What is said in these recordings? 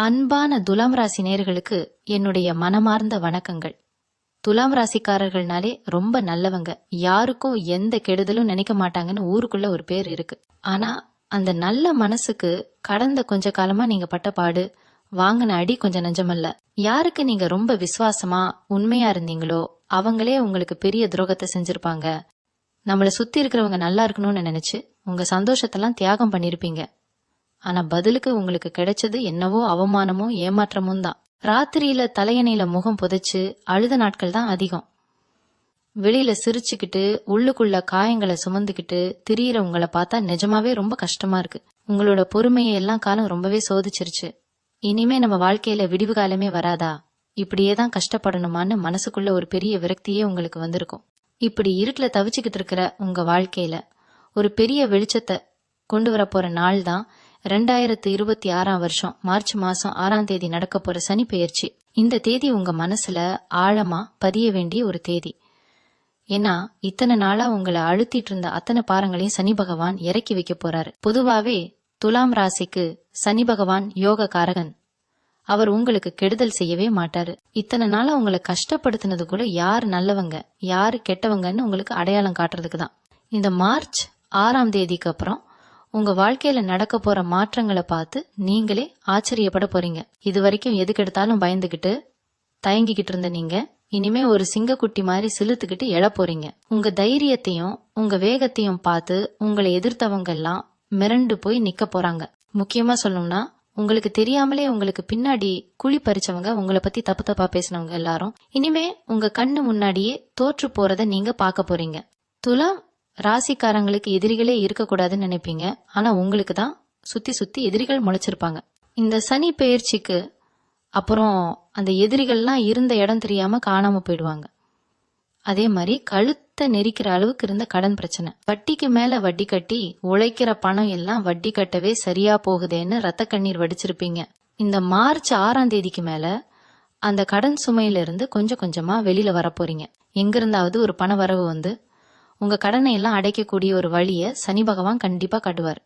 அன்பான துலாம் ராசி நேயர்களுக்கு என்னுடைய மனமார்ந்த வணக்கங்கள். துலாம் ராசிக்காரர்கள்னாலே ரொம்ப நல்லவங்க, யாருக்கும் எந்த கெடுதலும் நினைக்க மாட்டாங்கன்னு ஊருக்குள்ள ஒரு பேர் இருக்கு. ஆனா அந்த நல்ல மனசுக்கு கடந்த கொஞ்ச காலமா நீங்க பட்ட பாடு, வாங்கின அடி கொஞ்சம் நெஞ்சமல்ல. யாருக்கு நீங்க ரொம்ப விசுவாசமா உண்மையா இருந்தீங்களோ அவங்களே உங்களுக்கு பெரிய துரோகத்தை செஞ்சிருப்பாங்க. நம்மளை சுத்தி இருக்கிறவங்க நல்லா இருக்கணும்னு நினைச்சு உங்க சந்தோஷத்தெல்லாம் தியாகம் பண்ணிருப்பீங்க. ஆனா பதிலுக்கு உங்களுக்கு கிடைச்சது என்னவோ அவமானமோ ஏமாற்றமும் தான். ராத்திரியில தலையணையில முகம் புதைச்சு அழுத நாட்கள் தான் அதிகம். வெளியில சிரிச்சுக்கிட்டு உள்ளுக்குள்ள காயங்களை சுமந்துக்கிட்டு திரியிற உங்களை பார்த்தா நிஜமாவே ரொம்ப கஷ்டமா இருக்கு. உங்களோட பொறுமையை எல்லாம் காலம் ரொம்பவே சோதிச்சிருச்சு. இனிமே நம்ம வாழ்க்கையில விடிவு காலமே வராதா, இப்படியே தான் கஷ்டப்படணுமான்னு மனசுக்குள்ள ஒரு பெரிய விரக்தியே உங்களுக்கு வந்திருக்கும். இப்படி இருட்டுல தவிச்சுக்கிட்டு இருக்கிற உங்க வாழ்க்கையில ஒரு பெரிய வெளிச்சத்தை கொண்டு வர போற நாள் தான் 2026 மார்ச் மாசம் 6ஆம் தேதி நடக்க போற சனி பெயர்ச்சி. இந்த தேதி உங்க மனசுல ஆழமா பதிய வேண்டிய ஒரு தேதி. ஏன்னா இத்தனை நாளா உங்களை அழுத்திட்டு இருந்த அத்தனை பாரங்களையும் சனி பகவான் இறக்கி வைக்க போறாரு. பொதுவாவே துலாம் ராசிக்கு சனி பகவான் யோக காரகன். அவர் உங்களுக்கு கெடுதல் செய்யவே மாட்டாரு. இத்தனை நாளா உங்களை கஷ்டப்படுத்தினது கூட யார் நல்லவங்க யாரு கெட்டவங்கன்னு உங்களுக்கு அடையாளம் காட்டுறதுக்கு தான். இந்த மார்ச் 6ஆம் தேதிக்கு அப்புறம் உங்க வாழ்க்கையில நடக்க போற மாற்றங்களை பார்த்து நீங்களே ஆச்சரியப்பட போறீங்க. இது வரைக்கும் எதுக்கு எடுத்தாலும் பயந்துகிட்டு தயங்கிக்கிட்டு இருந்த நீங்க இனிமே ஒரு சிங்கக்குட்டி மாதிரி சிலுத்துக்கிட்டு எழ போறீங்க. உங்க தைரியத்தையும் உங்க வேகத்தையும் பார்த்து உங்களை எதிர்த்தவங்க எல்லாம் மிரண்டு போய் நிக்க போறாங்க. முக்கியமா சொல்லணும்னா உங்களுக்கு தெரியாமலே உங்களுக்கு பின்னாடி குழி பறிச்சவங்க, உங்களை பத்தி தப்பு தப்பா பேசினவங்க எல்லாரும் இனிமே உங்க கண்ணு முன்னாடியே தோற்று போறத நீங்க பார்க்க போறீங்க. துலாம் ராசிக்காரங்களுக்கு எதிரிகளே இருக்கக்கூடாதுன்னு நினைப்பீங்க. ஆனா உங்களுக்கு தான் சுத்தி சுத்தி எதிரிகள் முளைச்சிருப்பாங்க. இந்த சனி பெயர்ச்சிக்கு அப்புறம் அந்த எதிரிகள்லாம் இருந்த இடம் தெரியாம காணாம போயிடுவாங்க. அதே மாதிரி கழுத்தை நெரிக்கிற அளவுக்கு இருந்த கடன் பிரச்சனை, வட்டிக்கு மேல வட்டி கட்டி உழைக்கிற பணம் எல்லாம் வட்டி கட்டவே சரியா போகுதேன்னு ரத்த கண்ணீர் வடிச்சிருப்பீங்க. இந்த மார்ச் 6ஆம் தேதிக்கு மேல அந்த கடன் சுமையில இருந்து கொஞ்சம் கொஞ்சமா வெளியில வர போறீங்க. எங்கிருந்தாவது ஒரு பண வரவு வந்து உங்க கடனை எல்லாம் அடைக்கக்கூடிய ஒரு வழிய சனி பகவான் கண்டிப்பா காட்டுவார்.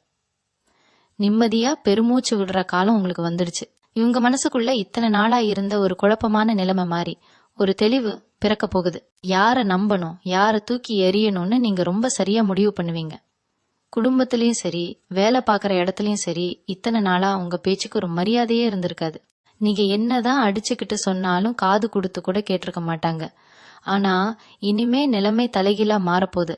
நிம்மதியா பெருமூச்சு விடுற காலம் உங்களுக்கு வந்துடுச்சு. இவங்க மனசுக்குள்ள இத்தனை நாளா இருந்த ஒரு குழப்பமான நிலைமை மாறி ஒரு தெளிவு பிறக்க போகுது. யார நம்பணும் யார தூக்கி எறியணும்னு நீங்க ரொம்ப சரியா முடிவு பண்ணுவீங்க. குடும்பத்திலயும் சரி வேலை பார்க்கற இடத்துலயும் சரி இத்தனை நாளா உங்க பேச்சுக்கு ஒரு மரியாதையே இருந்திருக்காது. நீங்க என்னதான் அடிச்சுக்கிட்டு சொன்னாலும் காது கொடுத்து கூட கேட்டிருக்க மாட்டாங்க. ஆனா இனிமே நிலைமை தலைகீழா மாறப்போகுது.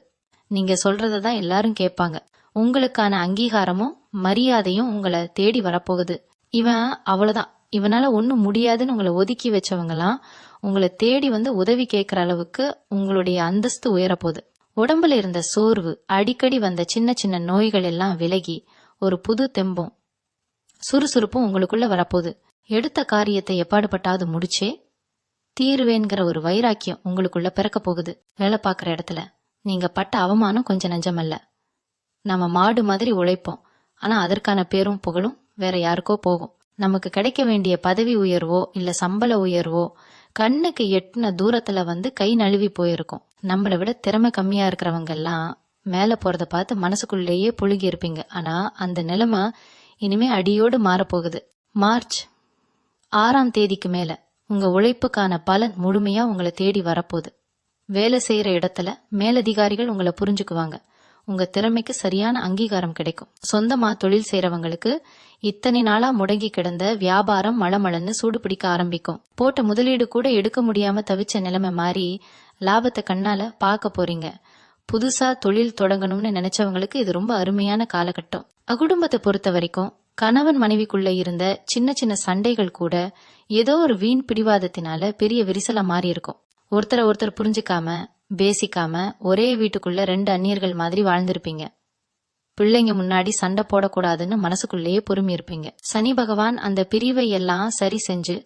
நீங்க சொல்றதான் எல்லாரும் கேட்பாங்க. உங்களுக்கான அங்கீகாரமும் மரியாதையும் உங்களை தேடி வரப்போகுது. இவன் அவ்வளவுதான், இவனால ஒன்னும் முடியாதுன்னு உங்களை ஒதுக்கி வச்சவங்கலாம் உங்களை தேடி வந்து உதவி கேட்கற அளவுக்கு உங்களுடைய அந்தஸ்து உயரப்போகுது. உடம்புல இருந்த சோர்வு, அடிக்கடி வந்த சின்ன சின்ன நோய்கள் எல்லாம் விலகி ஒரு புது தெம்பும் சுறுசுறுப்பும் உங்களுக்குள்ள வரப்போகுது. எடுத்த காரியத்தை எப்பாடுபட்டாவது முடிச்சே தீர்வேங்கிற ஒரு வைராக்கியம் உங்களுக்குள்ள பிறக்க போகுது. வேலை பார்க்குற இடத்துல நீங்க பட்ட அவமானம் கொஞ்சம் நெஞ்சமல்ல. நம்ம மாடு மாதிரி உழைப்போம், ஆனா அதற்கான பேரும் புகழும் வேற யாருக்கோ போகும். நமக்கு கிடைக்க வேண்டிய பதவி உயர்வோ இல்ல சம்பள உயர்வோ கண்ணுக்கு எட்டுன தூரத்துல வந்து கை நழுவி போயிருக்கும். நம்மளை விட திறமை கம்மியா இருக்கிறவங்க எல்லாம் மேல போறத பார்த்து மனசுக்குள்ளேயே புழுகி இருப்பீங்க. ஆனா அந்த நிலைமை இனிமே அடியோடு மாறப்போகுது. மார்ச் 6ஆம் தேதிக்கு மேல உங்க உழைப்புக்கான பலன் முழுமையா உங்களை தேடி வரப்போகுது. வேலை செய்யற இடத்துல மேலதிகாரிகள் உங்களை புரிஞ்சுக்குவாங்க. உங்க திறமைக்கு சரியான அங்கீகாரம் கிடைக்கும். சொந்தமா தொழில் செய்யறவங்களுக்கு இத்தனை நாளா முடங்கி கிடந்த வியாபாரம் மளமளன்னு சூடு பிடிக்க ஆரம்பிக்கும். போட்ட முதலீடு கூட எடுக்க முடியாம தவிச்ச நிலைமை மாறி லாபத்தை கண்ணால பார்க்க போறீங்க. புதுசா தொழில் தொடங்கணும்னு நினைச்சவங்களுக்கு இது ரொம்ப அருமையான காலகட்டம். குடும்பத்தை பொறுத்த வரைக்கும் கணவன் மனைவிக்குள்ள இருந்த சின்ன சின்ன சண்டைகள் கூட ஏதோ ஒரு வீண் பிடிவாதத்தினால பெரிய விரிசலா மாறி இருக்கும். ஒருத்தரை ஒருத்தர் புரிஞ்சுக்காம பேசிக்காம ஒரே வீட்டுக்குள்ள 2 அந்நியர்கள் மாதிரி வாழ்ந்திருப்பீங்க. பிள்ளைங்க முன்னாடி சண்டை போடக்கூடாதுன்னு மனசுக்குள்ளேயே பொறுமி இருப்பீங்க. சனி பகவான் அந்த பிரிவை எல்லாம் சரி செஞ்சு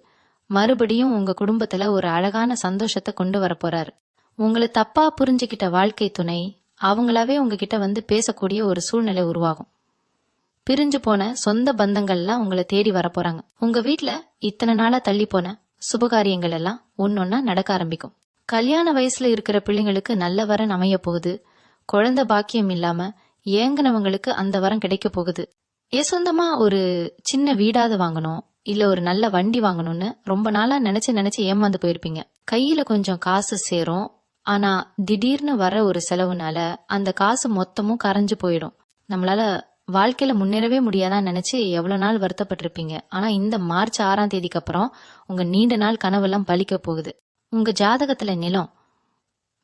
மறுபடியும் உங்க குடும்பத்துல ஒரு அழகான சந்தோஷத்தை கொண்டு வர போறாரு. உங்களை தப்பா புரிஞ்சுக்கிட்ட வாழ்க்கை துணை அவங்களாவே உங்ககிட்ட வந்து பேசக்கூடிய ஒரு சூழ்நிலை உருவாகும். பிரிஞ்சு போன சொந்த பந்தங்கள்லாம் உங்களை தேடி வர போறாங்க. உங்க வீட்டுல இத்தனை நாளா தள்ளி போன சுபகாரியங்கள் எல்லாம் ஒன்னொன்னா நடக்க ஆரம்பிக்கும். கல்யாண வயசுல இருக்கிற பிள்ளைங்களுக்கு நல்ல வரன் அமைய போகுது. குழந்தை பாக்கியம் இல்லாம ஏங்கினவங்களுக்கு அந்த வரம் கிடைக்க போகுது. சொந்தமா ஒரு சின்ன வீடாவது வாங்கணும், இல்ல ஒரு நல்ல வண்டி வாங்கணும்னு ரொம்ப நாளா நினைச்சு ஏமாந்து போயிருப்பீங்க. கையில கொஞ்சம் காசு சேரும். ஆனா திடீர்னு வர ஒரு செலவுனால அந்த காசு மொத்தமும் கரைஞ்சு போயிடும். நம்மளால வாழ்க்கையில முன்னேறவே முடியாதான்னு நினைச்சு எவ்வளவு நாள் வருத்தப்பட்டிருப்பீங்க. ஆனா இந்த மார்ச் 6ஆம் தேதிக்கு அப்புறம் உங்க நீண்ட நாள் கனவெல்லாம் பலிக்க போகுது. உங்க ஜாதகத்துல நிலம்,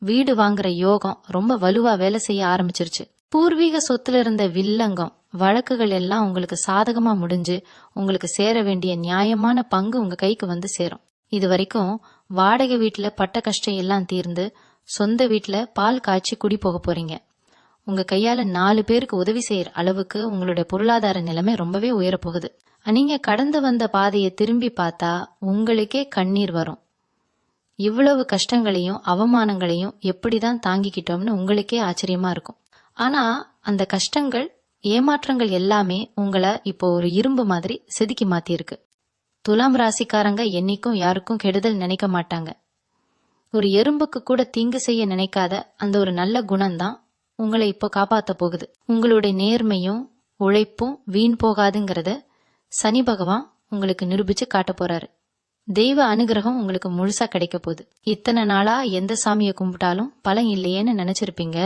வீடு வாங்குற யோகம் ரொம்ப வலுவா வேலை செய்ய ஆரம்பிச்சிருச்சு. பூர்வீக சொத்துல இருந்த வில்லங்கம், வழக்குகள் எல்லாம் உங்களுக்கு சாதகமா முடிஞ்சு உங்களுக்கு சேர வேண்டிய நியாயமான பங்கு உங்க கைக்கு வந்து சேரும். இது வரைக்கும் வாடகை வீட்டுல பட்ட கஷ்டம் எல்லாம் தீர்ந்து சொந்த வீட்டுல பால் காய்ச்சி குடி போக போறீங்க. உங்க கையால 4 பேருக்கு உதவி செய்யற அளவுக்கு உங்களுடைய பொருளாதார நிலைமை ரொம்பவே உயரப்போகுது. நீங்க கடந்து வந்த பாதையை திரும்பி பார்த்தா உங்களுக்கே கண்ணீர் வரும். இவ்வளவு கஷ்டங்களையும் அவமானங்களையும் எப்படிதான் தாங்கிக்கிட்டோம்னு உங்களுக்கே ஆச்சரியமா இருக்கும். ஆனா அந்த கஷ்டங்கள், ஏமாற்றங்கள் எல்லாமே உங்களை இப்போ ஒரு இரும்பு மாதிரி செதுக்கி மாத்திருக்கு. துலாம் ராசிக்காரங்க என்னைக்கும் யாருக்கும் கெடுதல் நினைக்க மாட்டாங்க. ஒரு எறும்புக்கு கூட தீங்கு செய்ய நினைக்காத அந்த ஒரு நல்ல குணம்தான் உங்களை இப்போ காப்பாத்த போகுது. உங்களுடைய நேர்மையும் உழைப்பும் வீண் போகாதுங்கிறத சனி பகவான் உங்களுக்கு நிரூபிச்சு காட்ட போறாரு. தெய்வ அனுகிரகம் உங்களுக்கு முழுசா கிடைக்க போகுது. இத்தனை நாளா எந்த சாமியை கும்பிட்டாலும் பலன் இல்லையேன்னு நினைச்சிருப்பீங்க.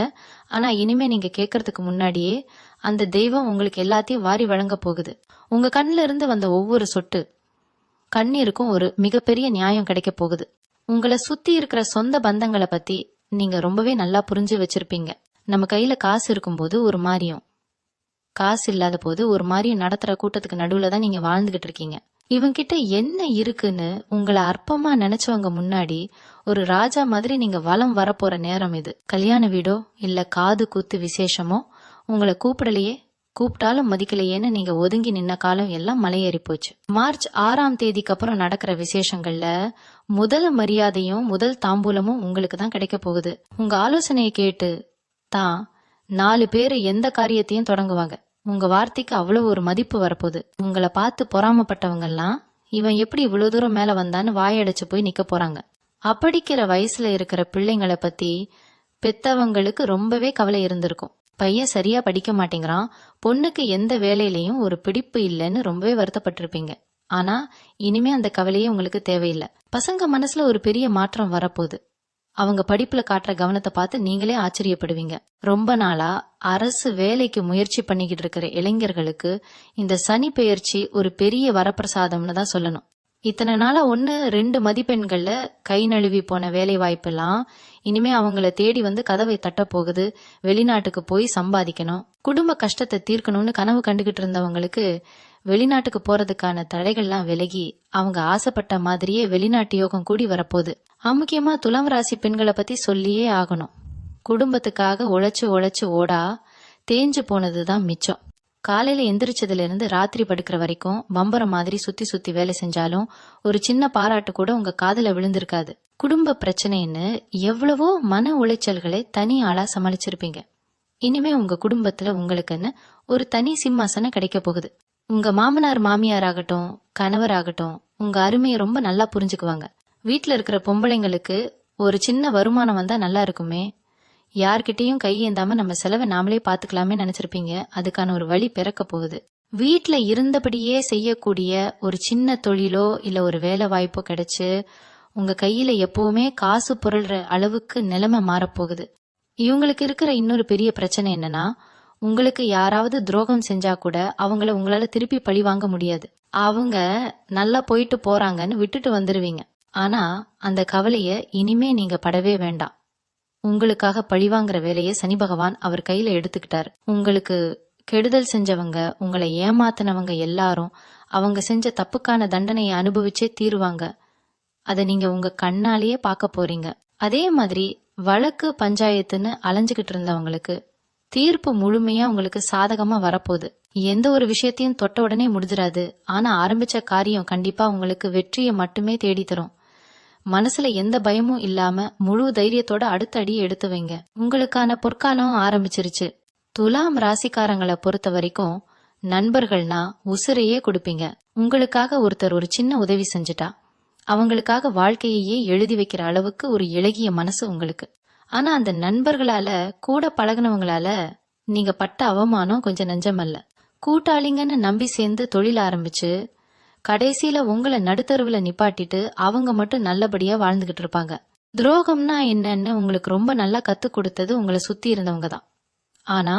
ஆனா இனிமே நீங்க கேட்கறதுக்கு முன்னாடியே அந்த தெய்வம் உங்களுக்கு எல்லாத்தையும் வாரி வழங்க போகுது. உங்க கண்ணில இருந்து வந்த ஒவ்வொரு சொட்டு கண்ணீருக்கும் ஒரு மிகப்பெரிய நியாயம் கிடைக்க போகுது. உங்களை சுத்தி இருக்கிற சொந்த பந்தங்களை பத்தி நீங்க ரொம்பவே நல்லா புரிஞ்சு வச்சிருப்பீங்க. நம்ம கையில காசு இருக்கும்போது ஒரு மாதிரியும், காசு இல்லாத போது ஒரு மாதிரியும் நடத்துற கூட்டத்துக்கு நடுவுல தான் நீங்க வாழ்ந்துகிட்டு இருக்கீங்க. இவங்கிட்ட என்ன இருக்குன்னு உங்களை அற்பமா நினைச்சவங்க முன்னாடி ஒரு ராஜா மாதிரி நீங்க வலம் வரப்போற நேரம் இது. கல்யாண வீடோ இல்ல காது குத்து விசேஷமோ உங்களை கூப்பிடலையே, கூப்பிட்டாலும் மதிக்கலையேன்னு நீங்க ஒதுங்கி நின்ன காலம் எல்லாம் மலையேறி போச்சு. மார்ச் 6ஆம் தேதிக்கு அப்புறம் நடக்கிற விசேஷங்கள்ல முதல் மரியாதையும் முதல் தாம்பூலமும் உங்களுக்கு தான் கிடைக்க போகுது. உங்க ஆலோசனையை கேட்டு தான் 4 பேரு எந்த காரியத்தையும் தொடங்குவாங்க. உங்க வார்த்தைக்கு அவ்வளவு ஒரு மதிப்பு வரப்போகுது. உங்களை பார்த்து பொறாமப்பட்டவங்க எல்லாம் இவன் எப்படி இவ்வளவு தூரம் மேல வந்தான்னு வாயடைச்சு போய் நிக்க போறாங்க. அப்படிக்கிற வயசுல இருக்கிற பிள்ளைங்களை பத்தி பெத்தவங்களுக்கு ரொம்பவே கவலை இருந்திருக்கும். பையன் சரியா படிக்க மாட்டேங்கிறான், பொண்ணுக்கு எந்த வேலையிலையும் ஒரு பிடிப்பு இல்லைன்னு ரொம்பவே வருத்தப்பட்டிருப்பீங்க. ஆனா இனிமே அந்த கவலையே உங்களுக்கு தேவையில்லை. பசங்க மனசுல ஒரு பெரிய மாற்றம் வரப்போகுது. அவங்க படிப்புல காட்டுற கவனத்தை பார்த்து நீங்களே ஆச்சரியப்படுவீங்க. ரொம்ப நாளா அரசு வேலைக்கு முயற்சி பண்ணிக்கிட்டு இருக்கிற இளைஞர்களுக்கு இந்த சனி பெயர்ச்சி ஒரு பெரிய வரப்பிரசாதம்னு தான் சொல்லணும். இத்தனை நாளா 1-2 மதிப்பெண்கள்ல கை நழுவி போன வேலை வாய்ப்பெல்லாம் இனிமே அவங்கள தேடி வந்து கதவை தட்ட போகுது. வெளிநாட்டுக்கு போய் சம்பாதிக்கணும், குடும்ப கஷ்டத்தை தீர்க்கணும்னு கனவு கண்டுகிட்டு இருந்தவங்களுக்கு வெளிநாட்டுக்கு போறதுக்கான தடைகள்லாம் விலகி அவங்க ஆசைப்பட்ட மாதிரியே வெளிநாட்டு யோகம் கூடி வரப்போகுது. முக்கியமா துலாம் ராசி பெண்களை பத்தி சொல்லியே ஆகணும். குடும்பத்துக்காக உழைச்சு ஓடா தேஞ்சு போனதுதான் மிச்சம். காலையில எந்திரிச்சதுல இருந்து ராத்திரி படுக்கிற வரைக்கும் பம்பரம் மாதிரி சுத்தி வேலை செஞ்சாலும் ஒரு சின்ன பாராட்டு கூட உங்க காதுல விழுந்திருக்காது. குடும்ப பிரச்சனைன்னு எவ்வளவோ மன உளைச்சல்களை தனி ஆளா சமாளிச்சிருப்பீங்க. இனிமே உங்க குடும்பத்துல உங்களுக்குன்னு ஒரு தனி சிம்மாசனம் கிடைக்க போகுது. உங்க மாமனார் மாமியார் ஆகட்டும், கணவர் ஆகட்டும் உங்க அருமையை ரொம்ப நல்லா புரிஞ்சுக்குவாங்க. வீட்டுல இருக்கிற பொம்பளைங்களுக்கு ஒரு சின்ன வருமானம் வந்தா நல்லா இருக்குமே, யார்கிட்டயும் கையேந்தாம நம்ம செலவை நாமளே பாத்துக்கலாமே நினைச்சிருப்பீங்க. அதுக்கான ஒரு வழி பிறக்க போகுது. வீட்டுல இருந்தபடியே செய்யக்கூடிய ஒரு சின்ன தொழிலோ இல்ல ஒரு வேலை வாய்ப்போ கிடைச்சு உங்க கையில எப்பவுமே காசு புரள்ற அளவுக்கு நிலைமை மாறப்போகுது. இவங்களுக்கு இருக்கிற இன்னொரு பெரிய பிரச்சனை என்னன்னா, உங்களுக்கு யாராவது துரோகம் செஞ்சா கூட அவங்கள உங்களால திருப்பி பழி வாங்க முடியாது. அவங்க நல்லா போயிட்டு போறாங்கன்னு விட்டுட்டு வந்துருவீங்க. ஆனா அந்த கவலைய இனிமே நீங்க படவே வேண்டாம். உங்களுக்காக பழிவாங்கிற வேலையை சனி பகவான் அவர் கையில எடுத்துக்கிட்டாரு. உங்களுக்கு கெடுதல் செஞ்சவங்க, உங்களை ஏமாத்தினவங்க எல்லாரும் அவங்க செஞ்ச தப்புக்கான தண்டனையை அனுபவிச்சே தீருவாங்க. அதை நீங்க உங்க கண்ணாலேயே பார்க்க போறீங்க. அதே மாதிரி வழக்கு பஞ்சாயத்துன்னு அலைஞ்சுகிட்டு இருந்தவங்களுக்கு தீர்ப்பு முழுமையா உங்களுக்கு சாதகமா வரப்போகுது. எந்த ஒரு விஷயத்தையும் தொட்ட உடனே முடிஞ்சிடாது. ஆனா ஆரம்பிச்ச காரியம் கண்டிப்பா உங்களுக்கு வெற்றியை மட்டுமே தேடி தரும். மனசுல எந்த பயமும் இல்லாம முழு தைரியத்தோட அடுத்த அடியை எடுத்து வைங்க. உங்களுக்கான பொற்காலம் ஆரம்பிச்சிருச்சு. துலாம் ராசிக்காரங்களை பொறுத்த வரைக்கும் நண்பர்கள்னா உசுரையே கொடுப்பீங்க. உங்களுக்காக ஒருத்தர் ஒரு சின்ன உதவி செஞ்சுட்டா அவங்களுக்காக வாழ்க்கையே எழுதி வைக்கிற அளவுக்கு ஒரு இளகிய மனசு உங்களுக்கு. ஆனா அந்த நண்பர்களால, கூட பழகினவங்களால நீங்க பட்ட அவமானம் கொஞ்சம் நெஞ்சமல்ல. கூட்டாளிங்கன்னு நம்பி சேர்ந்து தொழில் ஆரம்பிச்சு கடைசியில உங்களை நடுத்தருவுல நிப்பாட்டிட்டு அவங்க மட்டும் நல்லபடியா வாழ்ந்துகிட்டு இருப்பாங்க. துரோகம்னா என்னன்னு உங்களுக்கு ரொம்ப நல்லா கத்துக் கொடுத்தது உங்களை சுத்தி இருந்தவங்க தான். ஆனா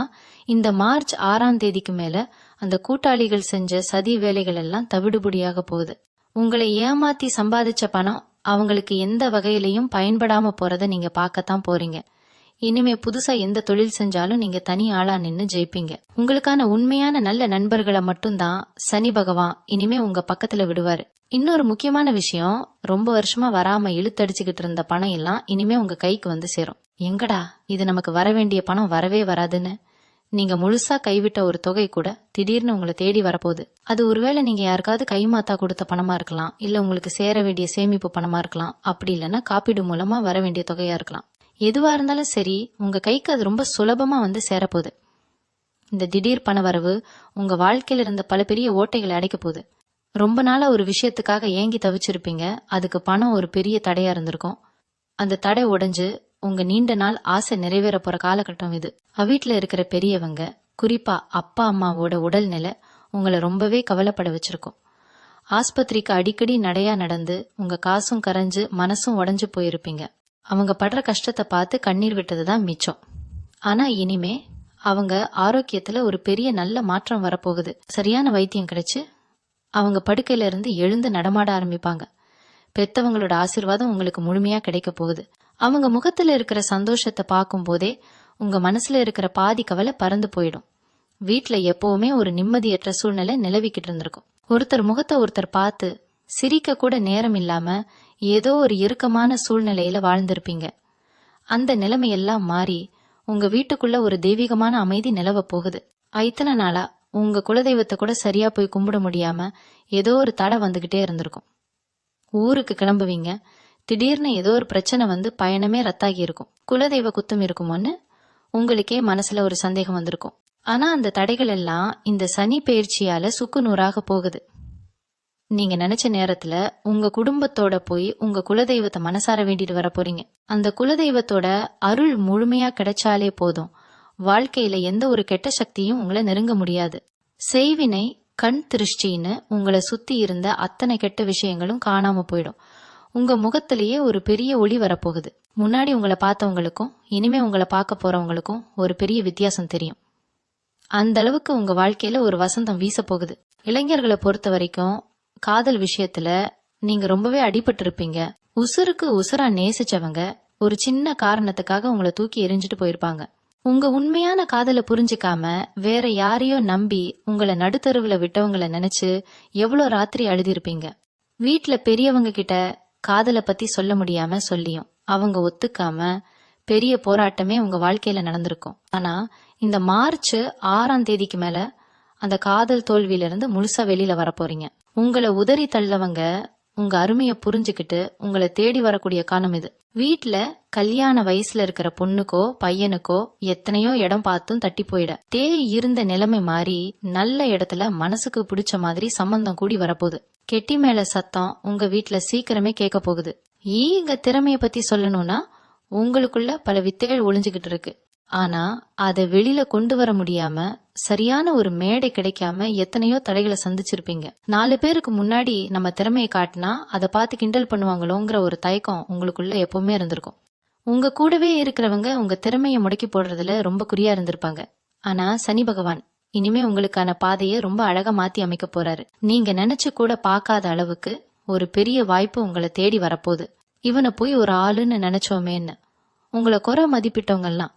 இந்த மார்ச் 6ஆம் தேதிக்கு மேல அந்த கூட்டாளிகள் செஞ்ச சதி வேலைகள் எல்லாம் தவிடுபடியாக போகுது. உங்களை ஏமாத்தி சம்பாதிச்ச பணம் அவங்களுக்கு எந்த வகையிலையும் பயன்படாம போறத நீங்க பார்க்கத்தான் போறீங்க. இனிமே புதுசா எந்த தொழில் செஞ்சாலும் நீங்க தனி ஆளா நின்னு ஜெயிப்பீங்க. உங்களுக்கான உண்மையான நல்ல நண்பர்களை மட்டும்தான் சனி பகவான் இனிமே உங்க பக்கத்துல விடுவாரு. இன்னொரு முக்கியமான விஷயம், ரொம்ப வருஷமா வராம இழுத்தடிச்சுக்கிட்டு இருந்த பணம் எல்லாம் இனிமே உங்க கைக்கு வந்து சேரும். எங்கடா இது நமக்கு வர வேண்டிய பணம் வரவே வராதுன்னு நீங்க முழுசா கைவிட்ட ஒரு தொகை கூட திடீர்னு உங்களை தேடி வரப்போகுது. அது ஒருவேளை நீங்க யாருக்காவது கைமாத்தா கொடுத்த பணமா இருக்கலாம், இல்ல உங்களுக்கு சேர வேண்டிய சேமிப்பு பணமா இருக்கலாம், அப்படி இல்லைன்னா காப்பீடு மூலமா வர வேண்டிய தொகையா இருக்கலாம். எதுவா இருந்தாலும் சரி, உங்க கைக்கு அது ரொம்ப சுலபமா வந்து சேரப்போகுது. இந்த திடீர் பண வரவு உங்க வாழ்க்கையில இருந்த பல பெரிய ஓட்டைகளை அடைக்க போகுது. ரொம்ப நாளா ஒரு விஷயத்துக்காக ஏங்கி தவிச்சிருப்பீங்க, அதுக்கு பணம் ஒரு பெரிய தடையா இருந்திருக்கும். அந்த தடை உடைஞ்சு உங்க நீண்ட நாள் ஆசை நிறைவேற போற காலகட்டம் இது. வீட்டுல இருக்கிற பெரியவங்க, குறிப்பா அப்பா அம்மாவோட உடல்நிலை உங்களை ரொம்பவே கவலைப்பட வச்சிருக்கும். ஆஸ்பத்திரிக்கு அடிக்கடி நடையா நடந்து உங்க காசும் கரைஞ்சு மனசும் உடைஞ்சு போயிருப்பீங்க. அவங்க படுற கஷ்டத்தை பார்த்து கண்ணீர் விட்டதுதான் மிச்சம். ஆனா இனிமே அவங்க ஆரோக்கியத்துல ஒரு பெரிய நல்ல மாற்றம் வரப்போகுது. சரியான வைத்தியம் கிடைச்சு அவங்க படுக்கையில இருந்து எழுந்து நடமாட ஆரம்பிப்பாங்க. பெத்தவங்களோட ஆசீர்வாதம் உங்களுக்கு முழுமையா கிடைக்க போகுது. அவங்க முகத்துல இருக்கிற சந்தோஷத்தை பார்க்கும் போதே உங்க மனசுல இருக்கிற பாதி கவலை பறந்து போயிடும். வீட்டுல எப்பவுமே ஒரு நிம்மதியற்ற சூழ்நிலை நிலவிக்கிட்டு இருந்திருக்கும். ஒருத்தர் முகத்தை ஒருத்தர் பார்த்து சிரிக்க கூட நேரம் இல்லாம ஏதோ ஒரு இறுக்கமான சூழ்நிலையில வாழ்ந்திருப்பீங்க. அந்த நிலைமையெல்லாம் மாறி உங்க வீட்டுக்குள்ள ஒரு தெய்வீகமான அமைதி நிலவ போகுது. இத்தனை நாளா உங்க குலதெய்வத்தை கூட சரியா போய் கும்பிட முடியாம ஏதோ ஒரு தடை வந்துகிட்டே இருந்திருக்கும். ஊருக்கு கிளம்புவீங்க, திடீர்னு ஏதோ ஒரு பிரச்சனை வந்து பயணமே ரத்தாகி இருக்கும். குலதெய்வ குத்தம் இருக்குமோன்னு உங்களுக்கே மனசுல ஒரு சந்தேகம் வந்திருக்கும். ஆனா அந்த தடைகள் எல்லாம் இந்த சனி பெயர்ச்சியால சுக்கு நூறாக போகுது. நீங்க நினைச்ச நேரத்துல உங்க குடும்பத்தோட போய் உங்க குலதெய்வத்தை மனசார வேண்டிட்டு வர போறீங்க. அந்த குலதெய்வத்தோட அருள் முழுமையா கிடைச்சாலே போதும், வாழ்க்கையில எந்த ஒரு கெட்ட சக்தியும் உங்களை நெருங்க முடியாது. செய்வினை கண் திருஷ்டின்னு உங்களை சுத்தி இருந்த அத்தனை கெட்ட விஷயங்களும் காணாம போயிடும். உங்க முகத்திலேயே ஒரு பெரிய ஒளி வரப்போகுது. முன்னாடி உங்களை பார்த்தவங்களுக்கும் இனிமே உங்களை பார்க்க போறவங்களுக்கும் ஒரு பெரிய வித்தியாசம் தெரியும். அந்த அளவுக்கு உங்க வாழ்க்கையில ஒரு வசந்தம் வீச போகுது. இளைஞர்களை பொறுத்த வரைக்கும் காதல் விஷயத்துல நீங்க ரொம்பவே அடிபட்டு இருப்பீங்க. உசுருக்கு உசுரா நேசிச்சவங்க ஒரு சின்ன காரணத்துக்காக உங்களை தூக்கி எரிஞ்சிட்டு போயிருப்பாங்க. உங்க உண்மையான காதலை புரிஞ்சுக்காம வேற யாரையோ நம்பி உங்களை நடுத்தருவுல விட்டவங்களை நினைச்சு எவ்வளவு ராத்திரி அழுதிருப்பீங்க. வீட்டுல பெரியவங்க கிட்ட காதலை பத்தி சொல்ல முடியாம சொல்லியும் அவங்க ஒத்துக்காம பெரிய போராட்டமே உங்க வாழ்க்கையில நடந்திருக்கும். ஆனா இந்த மார்ச் 6ஆம் தேதிக்கு மேல அந்த காதல் தோல்வியில இருந்து முழுசா வெளியில வர போறீங்க. உங்களை உதறி தள்ளவங்க உங்க அருமையை புரிஞ்சுக்கிட்டு உங்களை தேடி வரக்கூடிய காலம் இது. வீட்டுல கல்யாண வயசுல இருக்கிற பொண்ணுக்கோ பையனுக்கோ எத்தனையோ இடம் பார்த்தும் தட்டி போயிட இருந்த நிலைமை மாறி நல்ல இடத்துல மனசுக்கு பிடிச்ச மாதிரி சம்பந்தம் கூடி வரப்போகுது. கெட்டி மேல சத்தம் உங்க வீட்டுல சீக்கிரமே கேட்க போகுது. இங்க திறமைய பத்தி சொல்லணும்னா உங்களுக்குள்ள பல வித்தைகள் ஒளிஞ்சுகிட்டு இருக்கு. ஆனா அதை வெளியில கொண்டு வர முடியாம சரியான ஒரு மேடை கிடைக்காம எத்தனையோ தடைகளை சந்திச்சிருப்பீங்க. 4 பேருக்கு முன்னாடி நம்ம திறமையை காட்டினா அதை பார்த்து கிண்டல் பண்ணுவாங்களோங்கிற ஒரு தயக்கம் உங்களுக்குள்ள எப்பவுமே இருந்திருக்கும். உங்க கூடவே இருக்கிறவங்க உங்க திறமையை முடக்கி போடுறதுல ரொம்ப குறியா இருந்திருப்பாங்க. ஆனா சனி பகவான் இனிமே உங்களுக்கான பாதையை ரொம்ப அழகா மாத்தி அமைக்க போறாரு. நீங்க நினைச்சு கூட பார்க்காத அளவுக்கு ஒரு பெரிய வாய்ப்பு உங்களை தேடி வரப்போகுது. இவனை போய் ஒரு ஆளுன்னு நினைச்சோமேன்னு உங்களை குறை மதிப்பிட்டவங்க எல்லாம்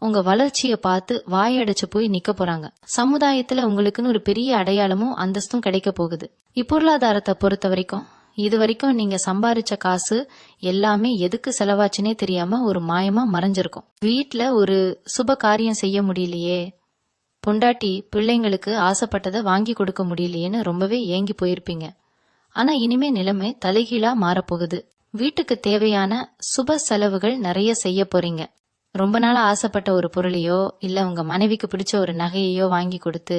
உங்க வளர்ச்சியை பார்த்து வாயடைச்சு போய் நிக்க போறாங்க. சமுதாயத்துல உங்களுக்குன்னு ஒரு பெரிய அடையாளமும் அந்தஸ்தும் கிடைக்க போகுது. இப்பொருளாதாரத்தை பொறுத்த வரைக்கும் இது வரைக்கும் நீங்க சம்பாரிச்ச காசு எல்லாமே எதுக்கு செலவாச்சுனே தெரியாம ஒரு மாயமா மறைஞ்சிருக்கும். வீட்டுல ஒரு சுப காரியம் செய்ய முடியலையே, பொண்டாட்டி பிள்ளைங்களுக்கு ஆசைப்பட்டதை வாங்கி கொடுக்க முடியலையேன்னு ரொம்பவே ஏங்கி போயிருப்பீங்க. ஆனா இனிமே நிலைமை தலைகீழா மாறப்போகுது. வீட்டுக்கு தேவையான சுப செலவுகள் நிறைய செய்ய போறீங்க. ரொம்ப நாளா ஆசைப்பட்ட ஒரு பொருளையோ இல்ல உங்க மனைவிக்கு பிடிச்ச ஒரு நகையையோ வாங்கி கொடுத்து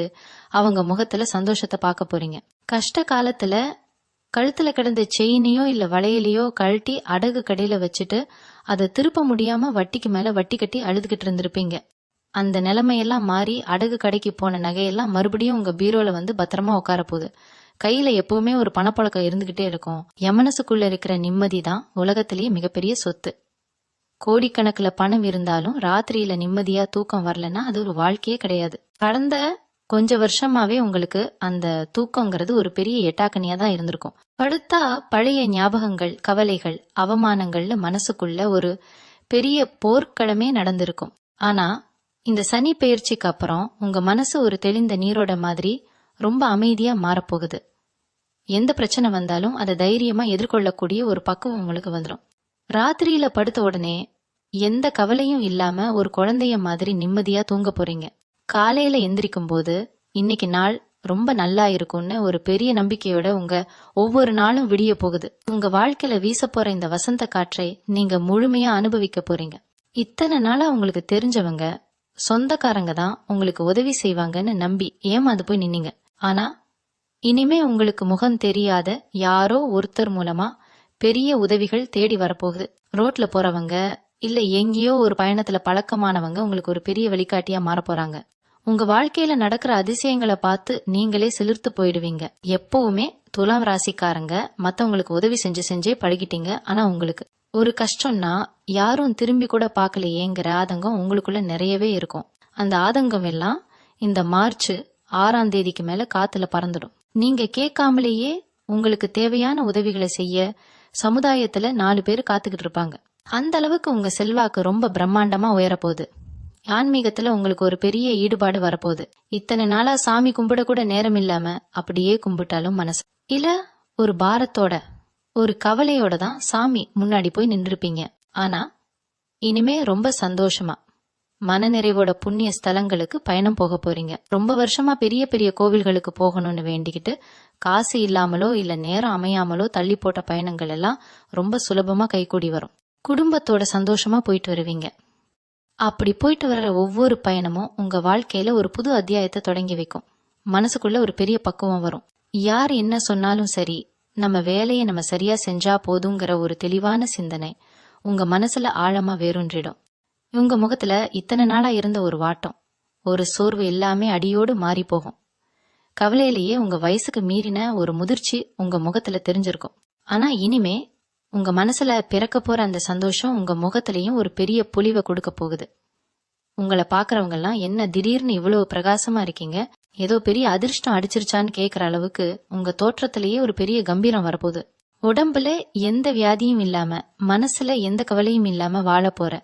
அவங்க முகத்துல சந்தோஷத்தை பார்க்க போறீங்க. கஷ்ட காலத்துல கழுத்துல கிடந்த செயினையோ இல்ல வளையலையோ கழட்டி அடகு கடையில வச்சுட்டு அதை திருப்ப முடியாம வட்டிக்கு மேல வட்டி கட்டி அழுதுகிட்டு இருந்திருப்பீங்க. அந்த நிலைமையெல்லாம் மாறி அடகு கடைக்கு போன நகையெல்லாம் மறுபடியும் உங்க பீரோல வந்து பத்திரமா உட்கார போகுது. கையில எப்பவுமே ஒரு பணப்பழக்கம் இருந்துகிட்டே இருக்கும். என் மனசுக்குள்ள இருக்கிற நிம்மதி தான் உலகத்திலேயே மிகப்பெரிய சொத்து. கோடிக்கணக்குல பணம் இருந்தாலும் ராத்திரியில நிம்மதியா தூக்கம் வரலன்னா அது ஒரு வாழ்க்கையே கிடையாது. கடந்த கொஞ்ச வருஷமாவே உங்களுக்கு அந்த தூக்கங்கிறது ஒரு பெரிய எட்டாக்கனியா தான் இருந்திருக்கும். படுத்தா பழைய ஞாபகங்கள், கவலைகள், அவமானங்கள்னு மனசுக்குள்ள ஒரு பெரிய போர்க்களமே நடந்திருக்கும். ஆனா இந்த சனி பெயர்ச்சிக்கு அப்புறம் உங்க மனசு ஒரு தெளிந்த நீரோட மாதிரி ரொம்ப அமைதியா மாறப்போகுது. எந்த பிரச்சனை வந்தாலும் அதை தைரியமா எதிர்கொள்ளக்கூடிய ஒரு பக்குவம் உங்களுக்கு வந்துடும். ராத்திரியில படுத்த உடனே எந்த கவலையும் இல்லாம ஒரு குழந்தைய மாதிரி நிம்மதியா தூங்க போறீங்க. காலையில எந்திரிக்கும் போது இன்னைக்கு நாள் ரொம்ப நல்லா இருக்கும்னு ஒரு பெரிய நம்பிக்கையோட உங்க ஒவ்வொரு நாளும் விடிய போகுது. உங்க வாழ்க்கையில வீச போற இந்த வசந்த காற்றை நீங்க முழுமையா அனுபவிக்க போறீங்க. இத்தனை நாளா உங்களுக்கு தெரிஞ்சவங்க, சொந்தக்காரங்க தான் உங்களுக்கு உதவி செய்வாங்கன்னு நம்பி ஏமாந்து போய் நின்னீங்க. ஆனா இனிமே உங்களுக்கு முகம் தெரியாத யாரோ ஒருத்தர் மூலமா பெரிய உதவிகள் தேடி வரப்போகுது. ரோட்ல போறவங்க இல்ல எங்கேயோ ஒரு பயணத்துல பழக்கமானவங்க உங்களுக்கு ஒரு பெரிய வழிகாட்டியா மாற போறாங்க. உங்க வாழ்க்கையில நடக்கிற அதிசயங்களை பார்த்து நீங்களே சிலிர்த்து போயிடுவீங்க. எப்பவுமே துலாம் ராசிக்காரங்க மத்தவங்களுக்கு உதவி செஞ்சே பழகிட்டீங்க. ஆனா உங்களுக்கு ஒரு கஷ்டம்னா யாரும் திரும்பி கூட பார்க்கலையேங்கிற ஆதங்கம் உங்களுக்குள்ள நிறையவே இருக்கும். அந்த ஆதங்கம் எல்லாம் இந்த மார்ச் 6ஆம் தேதிக்கு மேல காத்துல பறந்துடும். நீங்க கேட்காமலேயே உங்களுக்கு தேவையான உதவிகளை செய்ய சமுதாயத்துல 4 பேர் காத்துக்கிட்டு இருப்பாங்க. அந்த அளவுக்கு உங்க செல்வாக்கு ரொம்ப பிரம்மாண்டமா உயரப்போகுது. ஆன்மீகத்துல உங்களுக்கு ஒரு பெரிய ஈடுபாடு வரப்போகுது. இத்தனை நாளா சாமி கும்பிட கூட நேரம் இல்லாம அப்படியே கும்பிட்டாலும் மனசு இல்ல ஒரு பாரத்தோட ஒரு கவலையோட தான் சாமி முன்னாடி போய் நின்றுப்பீங்க. ஆனா இனிமே ரொம்ப சந்தோஷமா மனநிறைவோட புண்ணிய ஸ்தலங்களுக்கு பயணம் போக போறீங்க. ரொம்ப வருஷமா பெரிய பெரிய கோவில்களுக்கு போகணும்னு வேண்டிக்கிட்டு காசு இல்லாமலோ இல்ல நேரம் அமையாமலோ தள்ளி போட்ட பயணங்கள் எல்லாம் ரொம்ப சுலபமா கைகூடி வரும். குடும்பத்தோட சந்தோஷமா போயிட்டு வருவீங்க. அப்படி போயிட்டு வர்ற ஒவ்வொரு பயணமும் உங்க வாழ்க்கையில ஒரு புது அத்தியாயத்தை தொடங்கி வைக்கும். மனசுக்குள்ள ஒரு பெரிய பக்குவம் வரும். யார் என்ன சொன்னாலும் சரி, நம்ம வேலையை நம்ம சரியா செஞ்சா போதுங்கிற ஒரு தெளிவான சிந்தனை உங்க மனசுல ஆழமா வேரூன்றிடும். உங்க முகத்துல இத்தனை நாளா இருந்த ஒரு வாட்டம், ஒரு சோர்வு எல்லாமே அடியோடு மாறி போகும். கவலையிலேயே உங்க வயசுக்கு மீறின ஒரு முதிர்ச்சி உங்க முகத்துல தெரிஞ்சிருக்கும். ஆனா இனிமே உங்க மனசுல பிறக்க போற அந்த சந்தோஷம் உங்க முகத்திலையும் ஒரு பெரிய பொலிவை கொடுக்க போகுது. உங்களை பாக்குறவங்க எல்லாம் என்ன திடீர்னு இவ்வளவு பிரகாசமா இருக்கீங்க, ஏதோ பெரிய அதிர்ஷ்டம் அடிச்சிருச்சான்னு கேக்குற அளவுக்கு உங்க தோற்றத்திலேயே ஒரு பெரிய கம்பீரம் வரப்போகுது. உடம்புல எந்த வியாதியும் இல்லாம மனசுல எந்த கவலையும் இல்லாம வாழ போற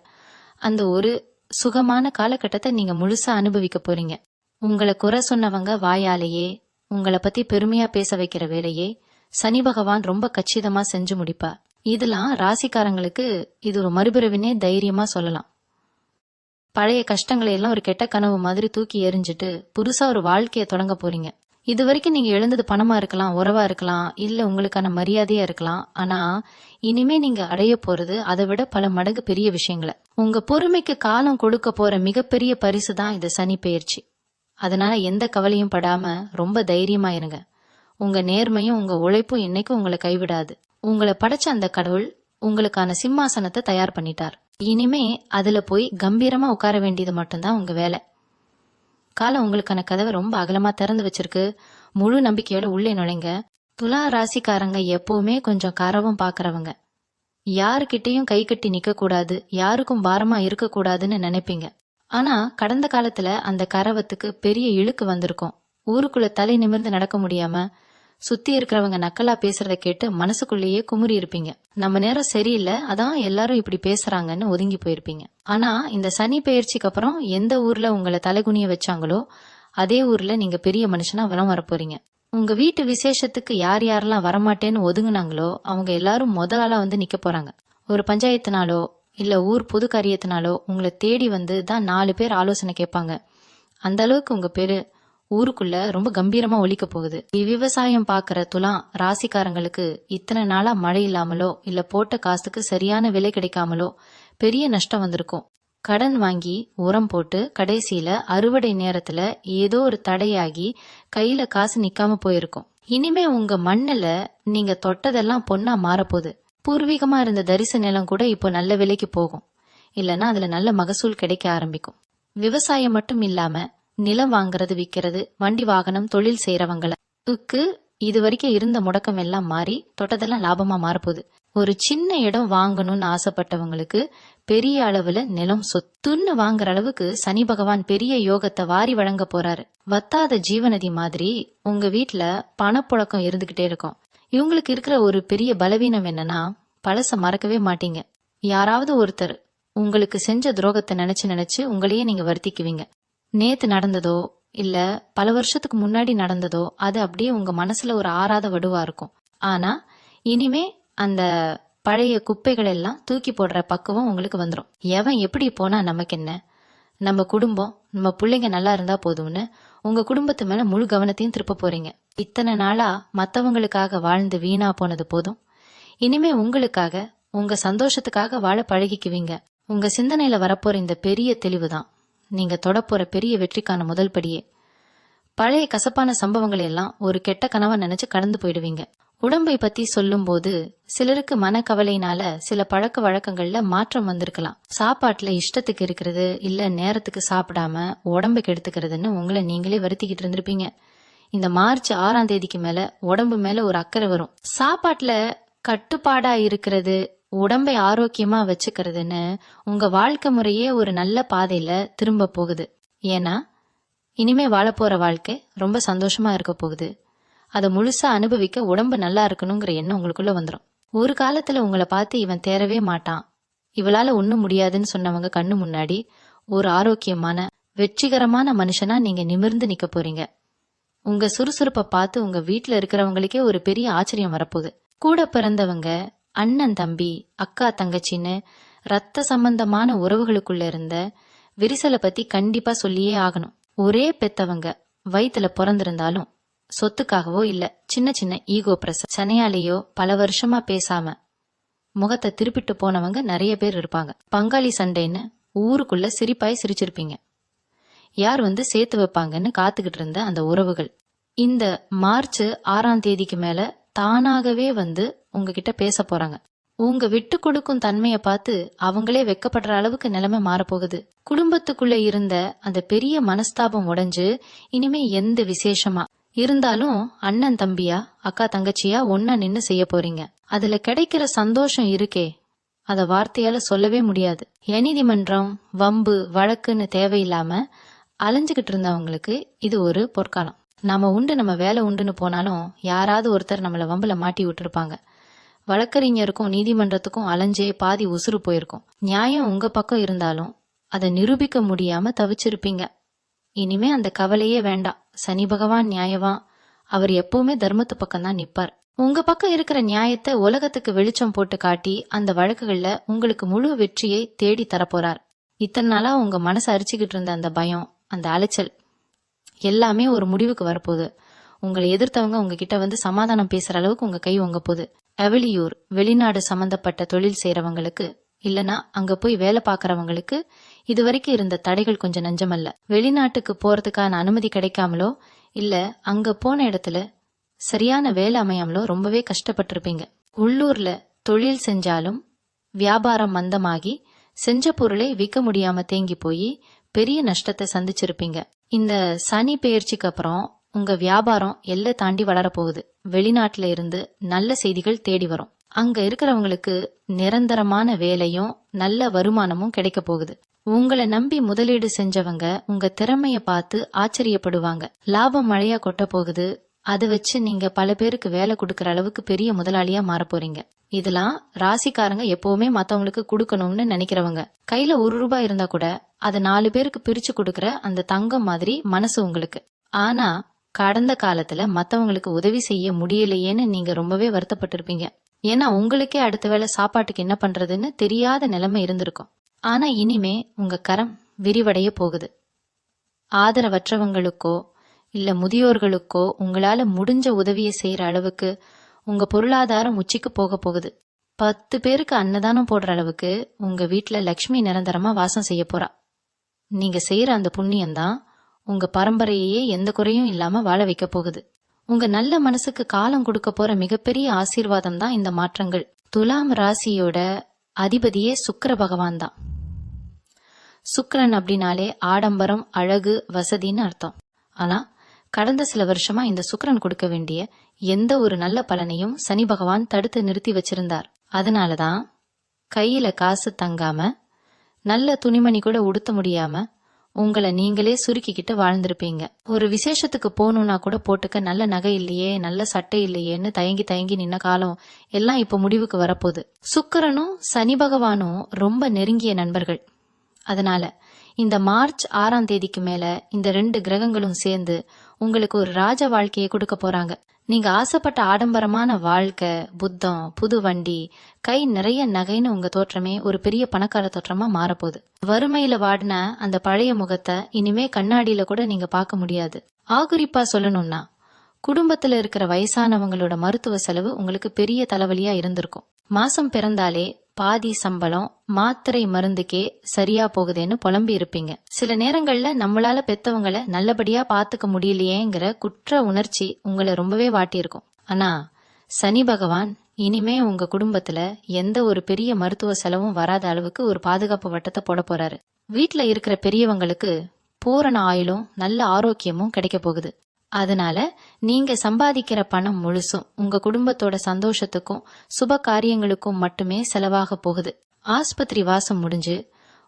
அந்த ஒரு சுகமான காலகட்டத்தை நீங்க முழுசா அனுபவிக்க போறீங்க. உங்களை குறை சொன்னவங்க வாயாலேயே உங்களை பத்தி பெருமையா பேச வைக்கிற வேலையே சனி பகவான் ரொம்ப கச்சிதமா செஞ்சு முடிப்பார். இதெல்லாம் ராசிக்காரங்களுக்கு இது ஒரு மறுபிறவினே தைரியமா சொல்லலாம். பழைய கஷ்டங்களை எல்லாம் ஒரு கெட்ட கனவு மாதிரி தூக்கி எறிஞ்சிட்டு புதுசா ஒரு வாழ்க்கைய தொடங்க போறீங்க. இது வரைக்கும் நீங்க எழுந்தது பணமா இருக்கலாம், உறவா இருக்கலாம், இல்ல உங்களுக்கான மரியாதையா இருக்கலாம். ஆனா இனிமே நீங்க அடைய போறது அதை விட பல மடங்கு பெரிய விஷயங்களை. உங்க பொறுமைக்கு காலம் கொடுக்க போற மிகப்பெரிய பரிசு தான் இது சனி பெயர்ச்சி. அதனால எந்த கவலையும் படாம ரொம்ப தைரியமா இருங்க. உங்க நேர்மையும் உங்க உழைப்பும் என்னைக்கும் உங்களை கைவிடாது. உங்களை படைச்ச அந்த கடவுள் உங்களுக்கான சிம்மாசனத்தை தயார் பண்ணிட்டார். இனிமே அதுல போய் கம்பீரமா உட்கார வேண்டியது மட்டும்தான் உங்க வேலை. காலம் உங்களுக்கான கதவை ரொம்ப அகலமா திறந்து வச்சிருக்கு. முழு நம்பிக்கையோட உள்ளே நுழைங்க. துலா ராசிக்காரங்க எப்பவுமே கொஞ்சம் கரவம் பாக்குறவங்க. யாருக்கிட்டையும் கை கட்டி நிக்க கூடாது, யாருக்கும் பாரமா இருக்க கூடாதுன்னு நினைப்பீங்க. ஆனா கடந்த காலத்துல அந்த கரவத்துக்கு பெரிய இழுக்கு வந்திருக்கும். ஊருக்குள்ள தலை நிமிர்ந்து நடக்க முடியாம சுத்தி இருக்கிறவங்க நக்கலா பேசுறத கேட்டு மனசுக்குள்ளேயே குமுறி இருப்பீங்க. நம்ம நேரம் சரியில்லை, அதான் எல்லாரும் இப்படி பேசுறாங்கன்னு ஒதுங்கி போயிருப்பீங்க. ஆனா இந்த சனி பெயர்ச்சிக்கு அப்புறம் எந்த ஊர்ல உங்களை தலைகுனிய வச்சாங்களோ அதே ஊர்ல நீங்க பெரிய மனுஷனா வலம் வரப்போறீங்க. உங்க வீட்டு விசேஷத்துக்கு யார் யாரெல்லாம் வரமாட்டேன்னு ஒதுங்குனாங்களோ அவங்க எல்லாரும் முதலாளா வந்து நிக்க போறாங்க. ஒரு பஞ்சாயத்துனாலோ இல்ல ஊர் பொது காரியத்தினாலோ உங்களை தேடி வந்து தான் 4 பேர் ஆலோசனை கேட்பாங்க. அந்த அளவுக்கு உங்க பேரு ஊருக்குள்ள ரொம்ப கம்பீரமா ஒலிக்க போகுது. விவசாயம் பாக்குற துலாம் ராசிக்காரங்களுக்கு இத்தனை நாளா மழை இல்லாமலோ இல்ல போட்ட காசுக்கு சரியான விலை கிடைக்காமலோ பெரிய நஷ்டம் வந்திருக்கும். கடன் வாங்கி உரம் போட்டு கடைசியில அறுவடை நேரத்துல ஏதோ ஒரு தடையாகி கையில காசு நிக்காம போயிருக்கும். இனிமே உங்க மண்ணுல நீங்க தொட்டதெல்லாம் பொன்னா மாறப்போகுது. பூர்வீகமா இருந்த தரிசு நிலம் கூட இப்போ நல்ல விலைக்கு போகும். இல்லைன்னா அதுல நல்ல மகசூல் கிடைக்க ஆரம்பிக்கும். விவசாயம் மட்டும் இல்லாம நிலம் வாங்குறது, விக்கிறது, வண்டி வாகனம் தொழில் செய்யறவங்களுக்கு இது வரைக்கும் இருந்த முடக்கம் எல்லாம் மாறி தொட்டதெல்லாம் லாபமா மாறப்போகுது. ஒரு சின்ன இடம் வாங்கணும்னு ஆசைப்பட்டவங்களுக்கு பெரிய அளவுல நிலம் சொத்துன்னு வாங்குற அளவுக்கு சனி பகவான் பெரிய யோகத்தை வாரி வழங்க போறாரு. வத்தாத ஜீவநதி மாதிரி உங்க வீட்டுல பணப்புழக்கம் இருந்துகிட்டே இருக்கும். இவங்களுக்கு இருக்கிற ஒரு பெரிய பலவீனம் என்னன்னா, பழச மறக்கவே மாட்டீங்க. யாராவது ஒருத்தர் உங்களுக்கு செஞ்ச துரோகத்தை நினைச்சு நினைச்சு உங்களையே நீங்க வருத்திக்குவீங்க. நேத்து நடந்ததோ இல்ல பல வருஷத்துக்கு முன்னாடி நடந்ததோ அது அப்படியே உங்க மனசுல ஒரு ஆறாத வடுவா இருக்கும். ஆனா இனிமே அந்த பழைய குப்பைகள் எல்லாம் தூக்கி போடுற பக்குவம் உங்களுக்கு வந்துடும். எவன் எப்படி போனா நமக்கு என்ன, நம்ம குடும்பம் நம்ம பிள்ளைங்க நல்லா இருந்தா போதும்னு உங்க குடும்பத்து மேல முழு கவனத்தையும் திருப்ப போறீங்க. இத்தனை நாளா மத்தவங்களுக்காக வாழ்ந்து வீணா போனது போதும். இனிமே உங்களுக்காக உங்க சந்தோஷத்துக்காக வாழ பழகிக்குவீங்க. உங்க சிந்தனையில வரப்போற இந்த பெரிய தெளிவுதான் நீங்க தொடப்போற பெரிய வெற்றிக்கான முதல் படியே. பழைய கசப்பான சம்பவங்கள் எல்லாம் ஒரு கெட்ட கனவா நினைச்சு கடந்து போயிடுவீங்க. உடம்பை பத்தி சொல்லும் போது சிலருக்கு மனக்கவலையினால சில பழக்க வழக்கங்கள்ல மாற்றம் வந்திருக்கலாம். சாப்பாட்டுல இஷ்டத்துக்கு இருக்கிறது இல்ல நேரத்துக்கு சாப்பிடாம உடம்பை கெடுத்துக்கிறதுன்னு உங்களை நீங்களே வருத்திக்கிட்டு இருந்திருப்பீங்க. இந்த மார்ச் 6ஆம் தேதிக்கு மேல உடம்பு மேல ஒரு அக்கறை வரும். சாப்பாட்டுல கட்டுப்பாடா இருக்கிறது, உடம்பை ஆரோக்கியமா வச்சுக்கிறதுன்னு உங்க வாழ்க்கை முறையே ஒரு நல்ல பாதையில திரும்ப போகுது. ஏன்னா இனிமே வாழப்போற வாழ்க்கை ரொம்ப சந்தோஷமா இருக்க போகுது. அதை முழுசா அனுபவிக்க உடம்பு நல்லா இருக்கணுங்கிற எண்ணம் உங்களுக்குள்ள வந்துடும். ஒரு காலத்துல உங்களை பார்த்து இவன் தேரவே மாட்டான், இவளால ஒண்ணும் முடியாதுன்னு சொன்னவங்க கண்ணு முன்னாடி ஒரு ஆரோக்கியமான வெற்றிகரமான மனுஷனா நீங்க நிமிர்ந்து நிக்க போறீங்க. உங்க சுறுசுறுப்பை பார்த்து உங்க வீட்டுல இருக்கிறவங்களுக்கே ஒரு பெரிய ஆச்சரியம் வரப்போகுது. கூட பிறந்தவங்க, அண்ணன் தம்பி, அக்கா தங்கச்சின்னு ரத்த சம்பந்தமான உறவுகளுக்குள்ள இருந்த விரிசலை பத்தி கண்டிப்பா சொல்லியே ஆகணும். ஒரே பெத்தவங்க வயித்துல பிறந்திருந்தாலும் சொத்துக்காகவோ இல்ல சின்ன சின்ன ஈகோ பிரச்சனையாலேயோ பல வருஷமா பேசாம முகத்தை திருப்பிட்டு போனவங்க நிறைய பேர் இருப்பாங்க. பங்காளி சண்டைன்னு ஊருக்குள்ள சிரிப்பாய் சிரிச்சிருப்பீங்க. யார் வந்து சேர்த்து வைப்பாங்கன்னு காத்துக்கிட்டு இருந்த அந்த உறவுகள் இந்த மார்ச் 6ஆம் தேதிக்கு மேல தானாகவே வந்து உங்ககிட்ட பேச போறாங்க. உங்க விட்டு கொடுக்கும் தன்மையை பார்த்து அவங்களே வெக்கப்படுற அளவுக்கு நிலைமை மாறப்போகுது. குடும்பத்துக்குள்ள இருந்த அந்த பெரிய மனஸ்தாபம் உடைஞ்சு இனிமே எந்த விசேஷமா இருந்தாலும் அண்ணன் தம்பியா அக்கா தங்கச்சியா ஒன்னா நின்னு செய்ய போறீங்க. அதுல கிடைக்கிற சந்தோஷம் இருக்கே, அத வார்த்தையால சொல்லவே முடியாது. நீதிமன்றம் வம்பு வழக்குன்னு தேவையில்லாம அலைஞ்சுகிட்டு இருந்தவங்களுக்கு இது ஒரு பொற்காலம். நாம உண்டு நம்ம வேலை உண்டுன்னு போனாலும் யாராவது ஒருத்தர் நம்மள வம்புல மாட்டி விட்டுருப்பாங்க. வழக்கறிஞருக்கும் நீதிமன்றத்துக்கும் அலைஞ்சே பாதி உசுறு போயிருக்கும். நியாயம் உங்க பக்கம் இருந்தாலும் அதை நிரூபிக்க முடியாம தவிச்சிருப்பீங்க. இனிமே அந்த கவலையே வேண்டாம். சனி பகவான் நியாயவான், அவர் எப்பவுமே தர்மத்து பக்கம் தான் நிப்பார். உங்க பக்கம் இருக்கிற நியாயத்தை உலகத்துக்கு வெளிச்சம் போட்டு காட்டி அந்த வழக்குகள்ல உங்களுக்கு முழு வெற்றியை தேடி தரப்போறார். இத்தனை நாளா உங்க மனசை அரிச்சுக்கிட்டு இருந்த அந்த பயம், அந்த அலைச்சல் எல்லாமே ஒரு முடிவுக்கு வரப்போகுது. உங்களை எதிர்த்தவங்க உங்ககிட்ட வந்து சமாதானம் பேசுற அளவுக்கு உங்க கை உங்க போகுது. வெளியூர் வெளிநாடு சம்பந்தப்பட்ட தொழில் செய்யறவங்களுக்கு இல்லனா அங்க போய் வேலை பாக்குறவங்களுக்கு இதுவரைக்கும் இருந்த தடைகள் கொஞ்சம் நஞ்சமல்ல. வெளிநாட்டுக்கு போறதுக்கான அனுமதி கிடைக்காமலோ இல்ல அங்க போன இடத்துல சரியான வேலை அமையாமலோ ரொம்பவே கஷ்டப்பட்டிருப்பீங்க. உள்ளூர்ல தொழில் செஞ்சாலும் வியாபாரம் மந்தமாகி செஞ்ச பொருளை விற்க முடியாம தேங்கி போய் பெரிய நஷ்டத்தை சந்திச்சிருப்பீங்க. இந்த சனி பெயர்ச்சிக்கு அப்புறம் உங்க வியாபாரம் எல்லை தாண்டி வளர போகுது. வெளிநாட்டுல இருந்து நல்ல செய்திகள் தேடி வரும். அங்க இருக்கிறவங்களுக்கு நிரந்தரமான வேலையும் நல்ல வருமானமும் கிடைக்க போகுது. உங்களை நம்பி முதலீடு செஞ்சவங்க உங்க திறமைய பார்த்து ஆச்சரியப்படுவாங்க. லாபம் மழையா கொட்ட போகுது. அதை வச்சு நீங்க பல பேருக்கு வேலை கொடுக்கற அளவுக்கு பெரிய முதலாளியா மாற போறீங்க. இதெல்லாம் ராசிக்காரங்க எப்பவுமே மத்தவங்களுக்கு கொடுக்கணும்னு நினைக்கிறவங்க. கையில ₹1 இருந்தா கூட அதை 4 பேருக்கு பிரிச்சு கொடுக்கற அந்த தங்கம் மாதிரி மனசு உங்களுக்கு. ஆனா கடந்த காலத்துல மத்தவங்களுக்கு உதவி செய்ய முடியலையேன்னு நீங்க ரொம்பவே வருத்தப்பட்டிருப்பீங்க. ஏன்னா உங்களுக்கே அடுத்த வேளை சாப்பாட்டுக்கு என்ன பண்றதுன்னு தெரியாத நிலைமை இருந்திருக்கும். ஆனா இனிமே உங்க கரம் விரிவடைய போகுது. ஆதரவற்றவங்களுக்கோ இல்ல முதியோர்களுக்கோ உங்களால முடிஞ்ச உதவியை செய்யற அளவுக்கு உங்க பொருளாதாரம் உச்சிக்கு போக போகுது. 10 பேருக்கு அன்னதானம் போடுற அளவுக்கு உங்க வீட்டுல லட்சுமி நிரந்தரமா வாசம் செய்ய போறா. நீங்க செய்யற அந்த புண்ணியம்தான் உங்க பரம்பரையே எந்த குறையும் இல்லாம வாழ வைக்க போகுது. உங்க நல்ல மனசுக்கு காலம் கொடுக்க போற மிகப்பெரிய ஆசீர்வாதம் தான் இந்த மாற்றங்கள். துலாம் ராசியோட அதிபதியே சுக்கிர பகவான் தான். சுக்கிரன் அப்படின்னாலே ஆடம்பரம், அழகு, வசதின்னு அர்த்தம். ஆனா கடந்த சில வருஷமா இந்த சுக்கிரன் கொடுக்க வேண்டிய எந்த ஒரு நல்ல பலனையும் சனி பகவான் தடுத்து நிறுத்தி வச்சிருந்தார். அதனாலதான் கையில காசு தங்காம, நல்ல துணிமணி கூட உடுத்த முடியாம உங்களை நீங்களே சுருக்கிக்கிட்டு வாழ்ந்திருப்பீங்க. ஒரு விசேஷத்துக்கு போகணும்னா கூட போட்டுக்க நல்ல நகை இல்லையே, நல்ல சட்டை இல்லையேன்னு தயங்கி தயங்கி நின்ன காலம் எல்லாம் இப்ப முடிவுக்கு வரப்போகுது. சுக்கிரனும் சனி பகவானும் ரொம்ப நெருங்கிய நண்பர்கள். அதனால இந்த மார்ச் 6ஆம் தேதிக்கு மேல இந்த 2 கிரகங்களும் சேர்ந்து உங்களுக்கு ஒரு ராஜ வாழ்க்கையை கொடுக்க போறாங்க. நீங்க ஆசைப்பட்ட ஆடம்பரமான வாழ்க்கை, புத்தம், புது வண்டி, கை நிறைய நகைன்னு உங்க தோற்றமே ஒரு பெரிய பணக்கார தோற்றமா மாறப்போகுது. வறுமையில வாடின அந்த பழைய முகத்தை இனிமே கண்ணாடியில கூட நீங்க பார்க்க முடியாது. ஆகுறிப்பா சொல்லணும்னா, குடும்பத்துல இருக்கிற வயசானவங்களோட மருத்துவ செலவு உங்களுக்கு பெரிய தலைவலியா இருந்திருக்கும். மாசம் பிறந்தாலே பாதி சம்பளம் மாத்திரை மருந்துக்கே சரியா போகுதேன்னு புலம்பி இருப்பீங்க. சில நேரங்கள்ல நம்மளால பெத்தவங்களை நல்லபடியா பாத்துக்க முடியலையேங்கிற குற்ற உணர்ச்சி உங்களை ரொம்பவே வாட்டியிருக்கும். ஆனா சனி பகவான் இனிமே உங்க குடும்பத்துல எந்த ஒரு பெரிய மருத்துவ செலவும் வராத அளவுக்கு ஒரு பாதுகாப்பு வட்டத்தை போட போறாரு. வீட்டுல இருக்கிற பெரியவங்களுக்கு பூரண ஆயுளும் நல்ல ஆரோக்கியமும் கிடைக்க போகுது. அதனால நீங்க சம்பாதிக்கிற பணம் முழுசும் உங்க குடும்பத்தோட சந்தோஷத்துக்கும் சுப காரியங்களுக்கும் மட்டுமே செலவாக போகுது. ஆஸ்பத்திரி வாசம் முடிஞ்சு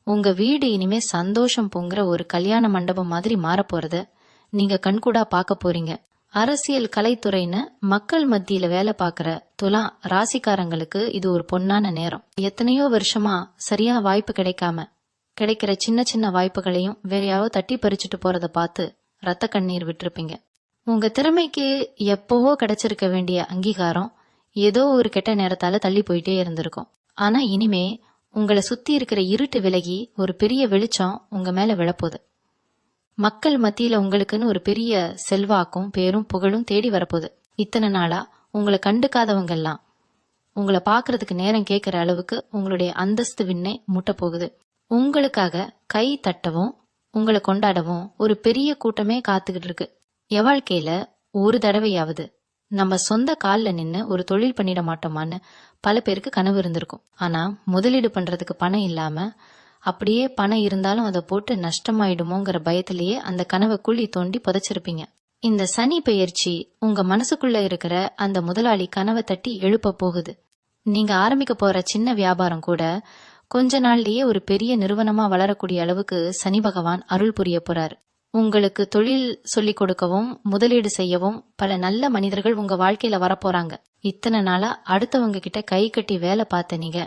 உங்க வீடு இனிமே சந்தோஷம் பொங்குற ஒரு கல்யாண மண்டபம் மாதிரி மாறப்போறத நீங்க கண்கூடா பார்க்க போறீங்க. அரசியல், கலைத்துறைன்னு மக்கள் மத்தியில வேலை பார்க்கற துலா ராசிக்காரங்களுக்கு இது ஒரு பொன்னான நேரம். எத்தனையோ வருஷமா சரியா வாய்ப்பு கிடைக்காம கிடைக்கிற சின்ன சின்ன வாய்ப்புகளையும் வேறையாவோ தட்டி பறிச்சுட்டு போறத பார்த்து ரத்த கண்ணீர் விட்டுருப்பீங்க. உங்க திறமைக்கு எப்பவோ கிடைச்சிருக்க வேண்டிய அங்கீகாரம் ஏதோ ஒரு கெட்ட நேரத்தால தள்ளி போயிட்டே இருந்திருக்கும். ஆனா இனிமே உங்களை சுத்தி இருக்கிற இருட்டு விலகி ஒரு பெரிய வெளிச்சம் உங்க மேல விழப்போகுது. மக்கள் மத்தியில உங்களுக்குன்னு ஒரு பெரிய செல்வாக்கும் பேரும் புகழும் தேடி வரப்போகுது. இத்தனை நாளா உங்களை கண்டுக்காதவங்க எல்லாம் உங்களை பாக்குறதுக்கு நேரம் கேட்கிற அளவுக்கு உங்களுடைய அந்தஸ்து விண்ணை முட்ட போகுது. உங்களுக்காக கை தட்டவும் உங்களை கொண்டாடவும் ஒரு பெரிய கூட்டமே காத்துக்கிட்டு இருக்கு. என் வாழ்க்கையில ஒரு தடவையாவது நம்ம சொந்த காலில் நின்று ஒரு தொழில் பண்ணிட மாட்டோமான்னு பல பேருக்கு கனவு இருந்திருக்கும். ஆனா முதலீடு பண்றதுக்கு பணம் இல்லாம, அப்படியே பணம் இருந்தாலும் அதை போட்டு நஷ்டமாயிடுமோங்கிற பயத்திலேயே அந்த கனவை குழி தோண்டி புதைச்சிருப்பீங்க. இந்த சனி பெயர்ச்சி உங்க மனசுக்குள்ள இருக்கிற அந்த முதலாளி கனவை தட்டி எழுப்ப போகுது. நீங்க ஆரம்பிக்க போற சின்ன வியாபாரம் கூட கொஞ்ச நாள்லயே ஒரு பெரிய நிறுவனமா வளரக்கூடிய அளவுக்கு சனி பகவான் அருள் புரிய போறாரு. உங்களுக்கு தொழில் சொல்லிக் கொடுக்கவும் முதலீடு செய்யவும் பல நல்ல மனிதர்கள் உங்க வாழ்க்கையில வரப்போறாங்க. இத்தனை நாளா அடுத்தவங்க கிட்ட கை கட்டி வேலை பார்த்த நீங்க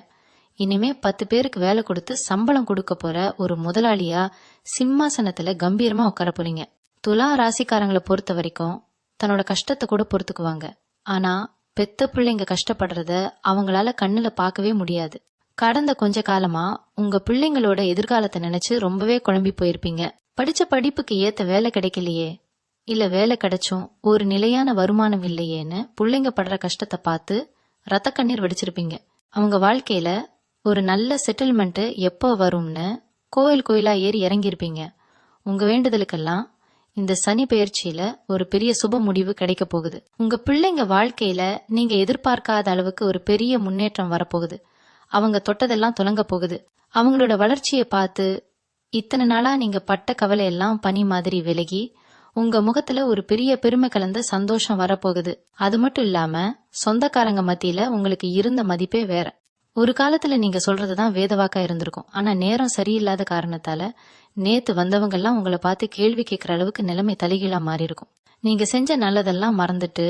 இனிமே 10 பேருக்கு வேலை கொடுத்து சம்பளம் கொடுக்க போற ஒரு முதலாளியா சிம்மாசனத்துல கம்பீரமா உட்கார போறீங்க. துலா ராசிக்காரங்களை பொறுத்த வரைக்கும் தன்னோட கஷ்டத்தை கூட பொறுத்துக்குவாங்க. ஆனா பெத்த பிள்ளைங்க கஷ்டப்படுறத அவங்களால கண்ணுல பார்க்கவே முடியாது. கடந்த கொஞ்ச காலமா உங்க பிள்ளைங்களோட எதிர்காலத்தை நினைச்சு ரொம்பவே குழம்பி போயிருப்பீங்க. படிச்ச படிப்புக்கு ஏத்த வேலை கிடைக்கலையே, இல்ல வேலை கிடைச்சும் ஒரு நிலையான வருமானம் இல்லையேன்னு பிள்ளைங்க படுற கஷ்டத்தை பார்த்து ரத்த கண்ணீர் வடிச்சிருப்பீங்க. அவங்க வாழ்க்கையில ஒரு நல்ல செட்டில்மெண்ட் எப்போ வரும்னு கோயில் கோயிலா ஏறி இறங்கியிருப்பீங்க. உங்க வேண்டுதலுக்கெல்லாம் இந்த சனி பெயர்ச்சியில ஒரு பெரிய சுப முடிவு கிடைக்க போகுது. உங்க பிள்ளைங்க வாழ்க்கையில நீங்க எதிர்பார்க்காத அளவுக்கு ஒரு பெரிய முன்னேற்றம் வரப்போகுது. அவங்க தொட்டதெல்லாம் துலங்க போகுது. அவங்களோட வளர்ச்சியை பார்த்து இத்தனை நாளா நீங்க பட்ட கவலை எல்லாம் பனி மாதிரி விலகி உங்க முகத்துல ஒரு பெரிய பெருமை கலந்த சந்தோஷம் வரப்போகுது. அது மட்டும் இல்லாம சொந்தக்காரங்க மத்தியில உங்களுக்கு இருந்த மதிப்பே வேற. ஒரு காலத்துல நீங்க சொல்றதுதான் வேதவாக்கா இருந்திருக்கும். ஆனா நேரம் சரியில்லாத காரணத்தால நேத்து வந்தவங்க எல்லாம் உங்களை பார்த்து கேள்வி கேட்கிற அளவுக்கு நிலைமை தலைகீழா மாறி இருக்கும். நீங்க செஞ்ச நல்லதெல்லாம் மறந்துட்டு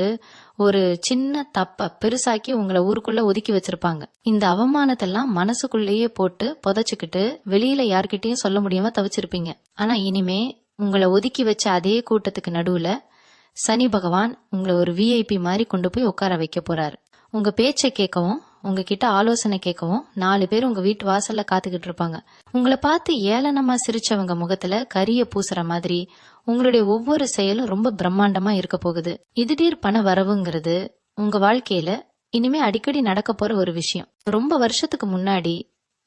ஒரு சின்ன தப்ப பெருசாக்கி உங்களை ஊருக்குள்ள ஒதுக்கி வச்சிருப்பாங்க. இந்த அவமானத்தெல்லாம் மனசுக்குள்ளேயே போட்டு புதைச்சுக்கிட்டு வெளியில யார்கிட்டயும் சொல்ல முடியாம தவிச்சிருப்பீங்க. ஆனா இனிமே உங்களை ஒதுக்கி வச்ச அதே கூட்டத்துக்கு நடுவுல சனி பகவான் உங்களை ஒரு விஐபி மாதிரி கொண்டு போய் உட்கார வைக்க போறாரு. உங்க பேச்சை கேட்கவும் உங்ககிட்ட ஆலோசனை கேட்கவும் 4 பேர் உங்க வீட்டு வாசல்ல காத்துக்கிட்டு இருப்பாங்க. உங்களை பார்த்து ஏளனமா சிரிச்சவங்க முகத்துல கரிய பூசுற மாதிரி உங்களுடைய ஒவ்வொரு செயலும் ரொம்ப பிரம்மாண்டமா இருக்க போகுது. திடீர் பண வரவுங்கிறது உங்க வாழ்க்கையில இனிமே அடிக்கடி நடக்க போற ஒரு விஷயம். ரொம்ப வருஷத்துக்கு முன்னாடி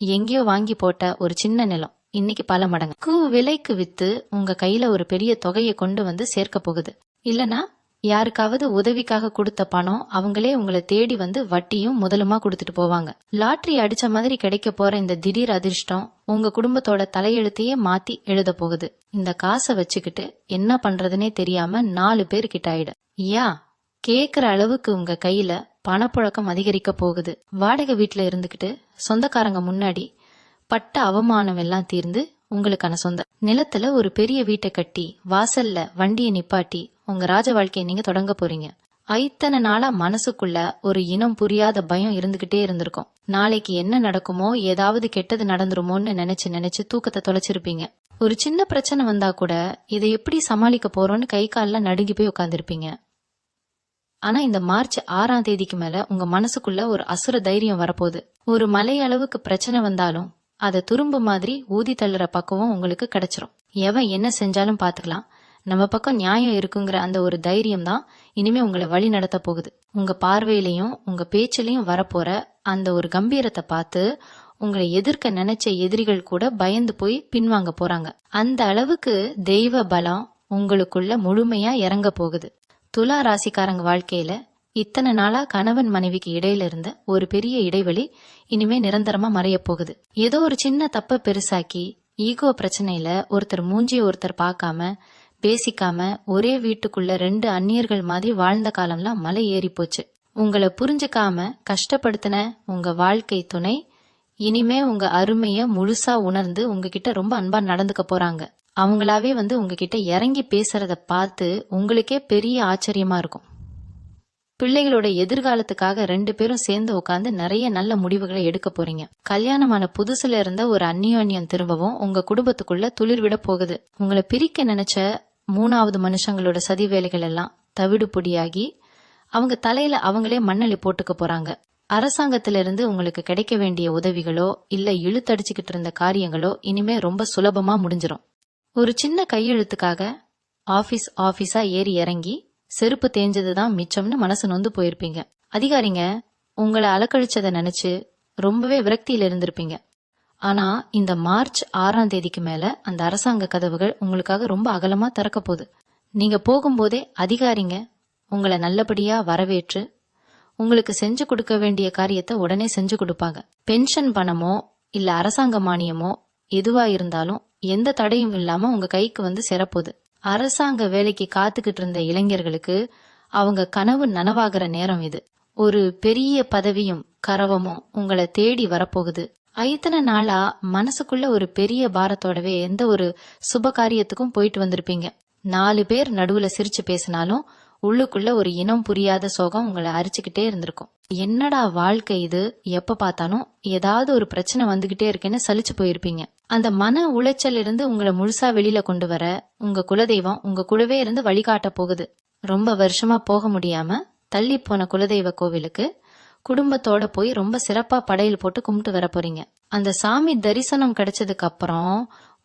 எங்கேயோ வாங்கி போட்ட ஒரு சின்ன நிலம் இன்னைக்கு பல மடங்கு விலைக்கு வித்து உங்க கையில ஒரு பெரிய தொகையை கொண்டு வந்து சேர்க்க போகுது. இல்லனா யாருக்காவது உதவிக்காக கொடுத்த பணம் அவங்களே உங்களை தேடி வந்து வட்டியும் முதலுமா கொடுத்துட்டு போவாங்க. லாட்டரி அடிச்ச மாதிரி கிடைக்க போற இந்த திடீர் அதிர்ஷ்டம் உங்க குடும்பத்தோட தலையெழுத்தையே மாத்தி எழுத போகுது. இந்த காசை வச்சுக்கிட்டு என்ன பண்றதுன்னே தெரியாம 4 பேர் கிட்ட ஆயிடு. யா கேக்குற அளவுக்கு உங்க கையில பணப்புழக்கம் அதிகரிக்க போகுது. வாடகை வீட்டுல இருந்துகிட்டு சொந்தக்காரங்க முன்னாடி பட்ட அவமானம் எல்லாம் தீர்ந்து உங்களுக்கான சொந்த நிலத்துல ஒரு பெரிய வீட்டை கட்டி வாசல்ல வண்டியை நிப்பாட்டி உங்க ராஜ வாழ்க்கையை நீங்க தொடங்க போறீங்க. இத்தனை நாளா மனசுக்குள்ள ஒரு இனம் புரியாத பயம் இருந்துகிட்டே இருந்திருக்கும். நாளைக்கு என்ன நடக்குமோ, ஏதாவது கெட்டது நடந்துருமோன்னு நினைச்சு நினைச்சு தூக்கத்தை தொலைச்சிருப்பீங்க. ஒரு சின்ன பிரச்சனை வந்தா கூட இதை எப்படி சமாளிக்க போறோம்னு கை கால்லாம் நடுங்கி போய் உட்காந்துருப்பீங்க. ஆனா இந்த மார்ச் 6ஆம் தேதிக்கு மேல உங்க மனசுக்குள்ள ஒரு அசுர தைரியம் வரப்போகுது. ஒரு மலை அளவுக்கு பிரச்சனை வந்தாலும் அதை துரும்பு மாதிரி ஊதி தள்ளுற பக்குவம் உங்களுக்கு கிடைச்சிரும். எவன் என்ன செஞ்சாலும் பாத்துக்கலாம், நம்ம பக்கம் நியாயம் இருக்குங்கிற அந்த ஒரு தைரியம் தான் இனிமே உங்களை வழி நடத்த போகுது. உங்க பார்வையிலையும் உங்க பேச்சிலையும் வரப்போற அந்த ஒரு கம்பீரத்தை பார்த்து உங்களை எதிர்க்க நினைச்ச எதிரிகள் கூட பயந்து போய் பின்வாங்க போறாங்க. அந்த அளவுக்கு தெய்வ பலம் உங்களுக்குள்ள முழுமையா இறங்க போகுது. துலா ராசிக்காரங்க வாழ்க்கையில இத்தனை நாளா கணவன் மனைவிக்கு இடையில இருந்த ஒரு பெரிய இடைவெளி இனிமே நிரந்தரமா மறைய போகுது. ஏதோ ஒரு சின்ன தப்ப பெருசாக்கி ஈகோ பிரச்சனையில ஒருத்தர் மூஞ்சிய ஒருத்தர் பார்க்காம பேசிக்காம ஒரே வீட்டுக்குள்ள 2 அந்நியர்கள் மாதிரி வாழ்ந்த காலம்லாம் மலை ஏறி போச்சு. உங்களை புரிஞ்சுக்காம கஷ்டப்படுத்தின உங்க வாழ்க்கை துணை இனிமே உங்க அருமைய முழுசா உணர்ந்து உங்ககிட்ட ரொம்ப அன்பா நடந்துக்க போறாங்க. அவங்களாவே உங்ககிட்ட இறங்கி பேசுறத பார்த்து உங்களுக்கே பெரிய ஆச்சரியமா இருக்கும். பிள்ளைகளோட எதிர்காலத்துக்காக 2 பேரும் சேர்ந்து உட்காந்து நிறைய நல்ல முடிவுகளை எடுக்க போறீங்க. கல்யாணமான புதுசுல இருந்த ஒரு அந்நியோன்யம் திரும்பவும் உங்க குடும்பத்துக்குள்ள துளிர் விட போகுது. உங்களை பிரிக்க நினைச்ச 3வது மனுஷங்களோட சதி வேலைகள் எல்லாம் தவிடு பொடியாகி அவங்க தலையில அவங்களே மண்ணள்ளி போட்டுக்க போறாங்க. அரசாங்கத்திலிருந்து உங்களுக்கு கிடைக்க வேண்டிய உதவிகளோ இல்ல இழுத்தடிச்சுக்கிட்டு இருந்த காரியங்களோ இனிமே ரொம்ப சுலபமா முடிஞ்சிரும். ஒரு சின்ன கையெழுத்துக்காக ஆபீஸா ஏறி இறங்கி செருப்பு தேஞ்சதுதான் மிச்சம்னு மனசு நொந்து போயிருப்பீங்க. அதிகாரிங்க உங்களை அலக்கழிச்சதை நினைச்சு ரொம்பவே விரக்தியில இருந்திருப்பீங்க. ஆனா இந்த மார்ச் 6ஆம் தேதிக்கு மேல அந்த அரசாங்க கதவுகள் உங்களுக்காக ரொம்ப அகலமா திறக்க போகுது. நீங்க போகும்போதே அதிகாரிங்க உங்களை நல்லபடியா வரவேற்று உங்களுக்கு செஞ்சு கொடுக்க வேண்டிய காரியத்தை உடனே செஞ்சு கொடுப்பாங்க. பென்ஷன் பணமோ இல்ல அரசாங்க மானியமோ எதுவா இருந்தாலும் எந்த தடையும் இல்லாம உங்க கைக்கு சேரப்போகுது. அரசாங்க வேலைக்கு காத்துக்கிட்டு இருந்த இளைஞர்களுக்கு அவங்க கனவு நனவாகிற நேரம் இது. ஒரு பெரிய பதவியும் கரவமும் உங்களை தேடி வரப்போகுது. இத்தனை நாளா மனசுக்குள்ள ஒரு பெரிய பாரத்தோடவே எந்த ஒரு சுப காரியத்துக்கும் போயிட்டு வந்திருப்பீங்க. 4 பேர் நடுவுல சிரிச்சு பேசினாலும் உள்ளுக்குள்ள ஒரு இனம் புரியாத சோகம் உங்களை அரிச்சுக்கிட்டே இருந்திருக்கும். என்னடா வாழ்க்கை இது, எப்ப பார்த்தாலும் ஏதாவது ஒரு பிரச்சனை வந்துகிட்டே இருக்கேன்னு சலிச்சு போயிருப்பீங்க. அந்த மன உளைச்சல் இருந்து உங்களை முழுசா வெளியில கொண்டு வர உங்க குலதெய்வம் உங்க கூடவே இருந்து வழிகாட்ட போகுது. ரொம்ப வருஷமா போக முடியாம தள்ளி போன குலதெய்வ கோவிலுக்கு குடும்பத்தோட போய் ரொம்ப சிறப்பா படையல் போட்டு கும்பிட்டு வர போறீங்க. அந்த சாமி தரிசனம் கிடைச்சதுக்கு அப்புறம்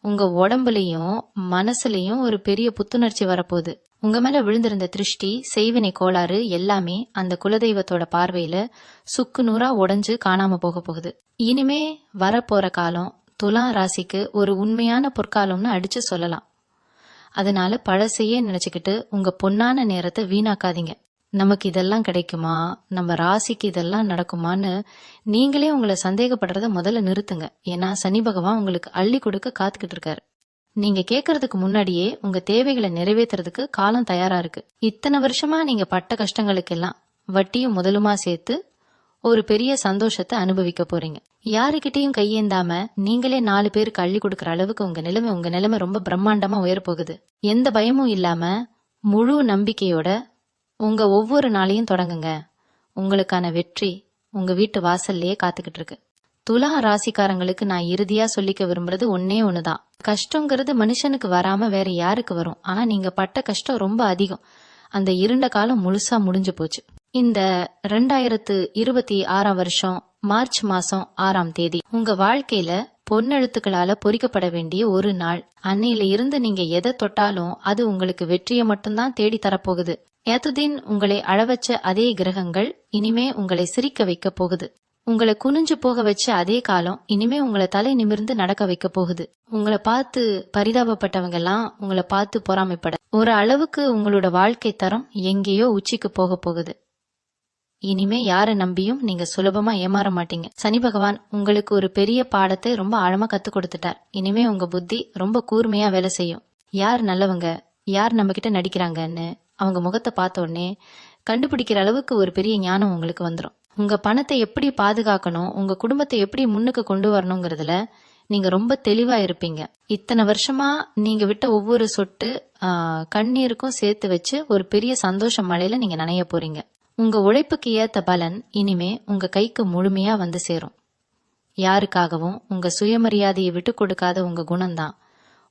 உங்க உடம்புலயும் மனசுலயும் ஒரு பெரிய புத்துணர்ச்சி வரப்போகுது. உங்க மேல விழுந்திருந்த திருஷ்டி, செய்வினை கோளாறு எல்லாமே அந்த குலதெய்வத்தோட பார்வையில சுக்கு நூறா உடைஞ்சு காணாம போக போகுது. இனிமே வரப்போற காலம் துலா ராசிக்கு ஒரு உண்மையான பொற்காலம்னு அடிச்சு சொல்லலாம். அதனால பழசையே நினைச்சுக்கிட்டு உங்க பொன்னான நேரத்தை வீணாக்காதீங்க. நமக்கு இதெல்லாம் கிடைக்குமா, நம்ம ராசிக்கு இதெல்லாம் நடக்குமான்னு நீங்களே உங்களை சந்தேகப்படுறத முதல்ல நிறுத்துங்க. ஏன்னா சனி பகவான் உங்களுக்கு அள்ளி கொடுக்க காத்துக்கிட்டு இருக்காரு. நீங்க கேக்குறதுக்கு முன்னாடியே உங்க தேவைகளை நிறைவேற்றுறதுக்கு காலம் தயாரா இருக்கு. இத்தனை வருஷமா நீங்க பட்ட கஷ்டங்களுக்கெல்லாம் வட்டியும் முதலுமா சேர்த்து ஒரு பெரிய சந்தோஷத்தை அனுபவிக்க போறீங்க. யாருக்கிட்டையும் கையேந்தாம நீங்களே 4 பேருக்கு அள்ளி கொடுக்கற அளவுக்கு உங்க நிலைமை ரொம்ப பிரம்மாண்டமா உயர போகுது. எந்த பயமும் இல்லாம முழு நம்பிக்கையோட உங்க ஒவ்வொரு நாளையும் தொடங்குங்க. உங்களுக்கான வெற்றி உங்க வீட்டு வாசல்லையே காத்துக்கிட்டு இருக்கு. துலா ராசிக்காரங்களுக்கு நான் இறுதியா சொல்லிக்க விரும்புறது ஒன்னே ஒண்ணுதான். கஷ்டங்கிறது மனுஷனுக்கு வராம வேற யாருக்கு வரும்? ஆனா நீங்க பட்ட கஷ்டம் ரொம்ப அதிகம். அந்த இருண்ட காலம் முழுசா முடிஞ்சு போச்சு. இந்த 2026 வருஷம் மார்ச் மாசம் 6ஆம் தேதி உங்க வாழ்க்கையில பொன்னெழுத்துக்களால பொறிக்கப்பட வேண்டிய ஒரு நாள். அன்னையில இருந்து நீங்க எதை தொட்டாலும் அது உங்களுக்கு வெற்றியை மட்டும்தான் தேடி தரப்போகுது. ஏத்துதீன் உங்களை அழவச்ச அதே கிரகங்கள் இனிமே உங்களை சிரிக்க வைக்க போகுது. உங்களை குனிஞ்சு போக வச்ச அதே காலம் இனிமே உங்களை தலை நிமிர்ந்து நடக்க வைக்க போகுது. உங்களை பார்த்து பரிதாபப்பட்டவங்க எல்லாம் உங்களை பார்த்து பொறாமைப்பட ஒரு அளவுக்கு உங்களோட வாழ்க்கை தரம் எங்கேயோ உச்சிக்கு போக போகுது. இனிமே யாரை நம்பியும் நீங்க சுலபமா ஏமாற மாட்டீங்க. சனி பகவான் உங்களுக்கு ஒரு பெரிய பாடத்தை ரொம்ப ஆழமா கத்து கொடுத்துட்டார். இனிமே உங்க புத்தி ரொம்ப கூர்மையா வேலை செய்யும். யார் நல்லவங்க, யார் நம்ம கிட்ட நடிக்கிறாங்கன்னு அவங்க முகத்தை பார்த்த உடனே கண்டுபிடிக்கிற அளவுக்கு ஒரு பெரிய ஞானம் உங்களுக்கு வந்துடும். உங்க பணத்தை எப்படி பாதுகாக்கணும், உங்க குடும்பத்தை எப்படி முன்னுக்கு கொண்டு வரணுங்கிறதுல நீங்க ரொம்ப தெளிவா இருப்பீங்க. இத்தனை வருஷமா நீங்க விட்ட ஒவ்வொரு சொட்டு கண்ணீருக்கும் சேர்த்து வச்சு ஒரு பெரிய சந்தோஷ மழையில நீங்க நனைய போறீங்க. உங்க உழைப்புக்கு ஏத்த பலன் இனிமே உங்க கைக்கு முழுமையா வந்து சேரும். யாருக்காகவும் உங்க சுயமரியாதையை விட்டு கொடுக்காத உங்க குணம்தான்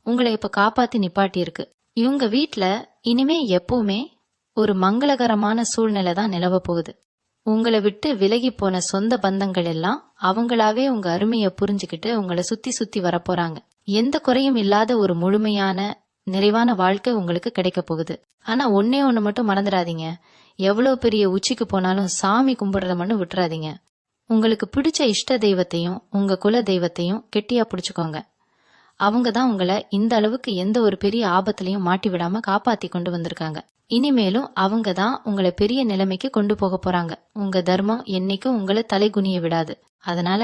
உங்களை இப்ப காப்பாத்தி நிப்பாட்டி இருக்கு. இவங்க வீட்ல இனிமே எப்பவுமே ஒரு மங்களகரமான சூழ்நிலை தான் நிலவ போகுது. உங்களை விட்டு விலகி போன சொந்த பந்தங்கள் எல்லாம் அவங்களாவே உங்க அருமையை புரிஞ்சுக்கிட்டு உங்களை சுத்தி சுத்தி வரப்போறாங்க. எந்த குறையும் இல்லாத ஒரு முழுமையான நிறைவான வாழ்க்கை உங்களுக்கு கிடைக்க போகுது. ஆனா ஒன்னே ஒண்ணு மட்டும் மறந்துடாதீங்க, எவ்வளவு பெரிய உச்சிக்கு போனாலும் சாமி கும்பிடுறத மட்டும் விட்டுறாதீங்க. உங்களுக்கு பிடிச்ச இஷ்ட தெய்வத்தையும் உங்க குல தெய்வத்தையும் கெட்டியா பிடிச்சுக்கோங்க. அவங்க தான் உங்களை இந்த அளவுக்கு எந்த ஒரு பெரிய ஆபத்திலையும் மாட்டி விடாம காப்பாத்தி கொண்டு வந்திருக்காங்க. இனிமேலும் அவங்க தான் உங்களை பெரிய நிலைமைக்கு கொண்டு போக போறாங்க. உங்க தர்மம் என்னைக்கும் உங்களை தலைகுனிய விடாது. அதனால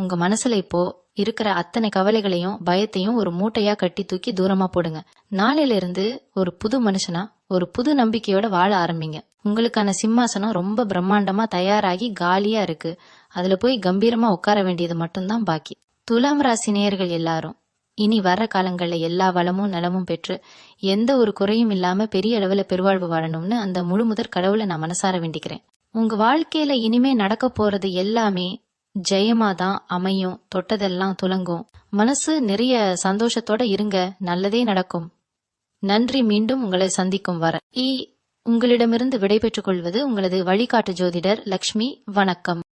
உங்க மனசுல இப்போ இருக்கிற அத்தனை கவலைகளையும் பயத்தையும் ஒரு மூட்டையா கட்டி தூக்கி தூரமா போடுங்க. நாளையில இருந்து ஒரு புது மனுஷனா ஒரு புது நம்பிக்கையோட வாழ ஆரம்பிங்க. உங்களுக்கான சிம்மாசனம் ரொம்ப பிரம்மாண்டமா தயாராகி காலியா இருக்கு. அதுல போய் கம்பீரமா உட்கார வேண்டியது மட்டும்தான் பாக்கி. துலாம் ராசி நேயர்கள் எல்லாரும் இனி வர காலங்கள்ல எல்லா வளமும் நலமும் பெற்று எந்த ஒரு குறையும் இல்லாம பெரிய அளவுல பெருவாழ்வு வாழணும்னு அந்த முழு முதற் கடவுளை நான் மனசார வேண்டிக்கிறேன். உங்க வாழ்க்கையில இனிமே நடக்க போறது எல்லாமே ஜெயமா தான் அமையும். தொட்டதெல்லாம் துலங்கும். மனசு நிறைய சந்தோஷத்தோட இருங்க, நல்லதே நடக்கும். நன்றி. மீண்டும் உங்களை சந்திக்கும் வர உங்களிடமிருந்து விடைபெற்றுக் கொள்வது உங்களது வழிகாட்டு ஜோதிடர் லக்ஷ்மி. வணக்கம்.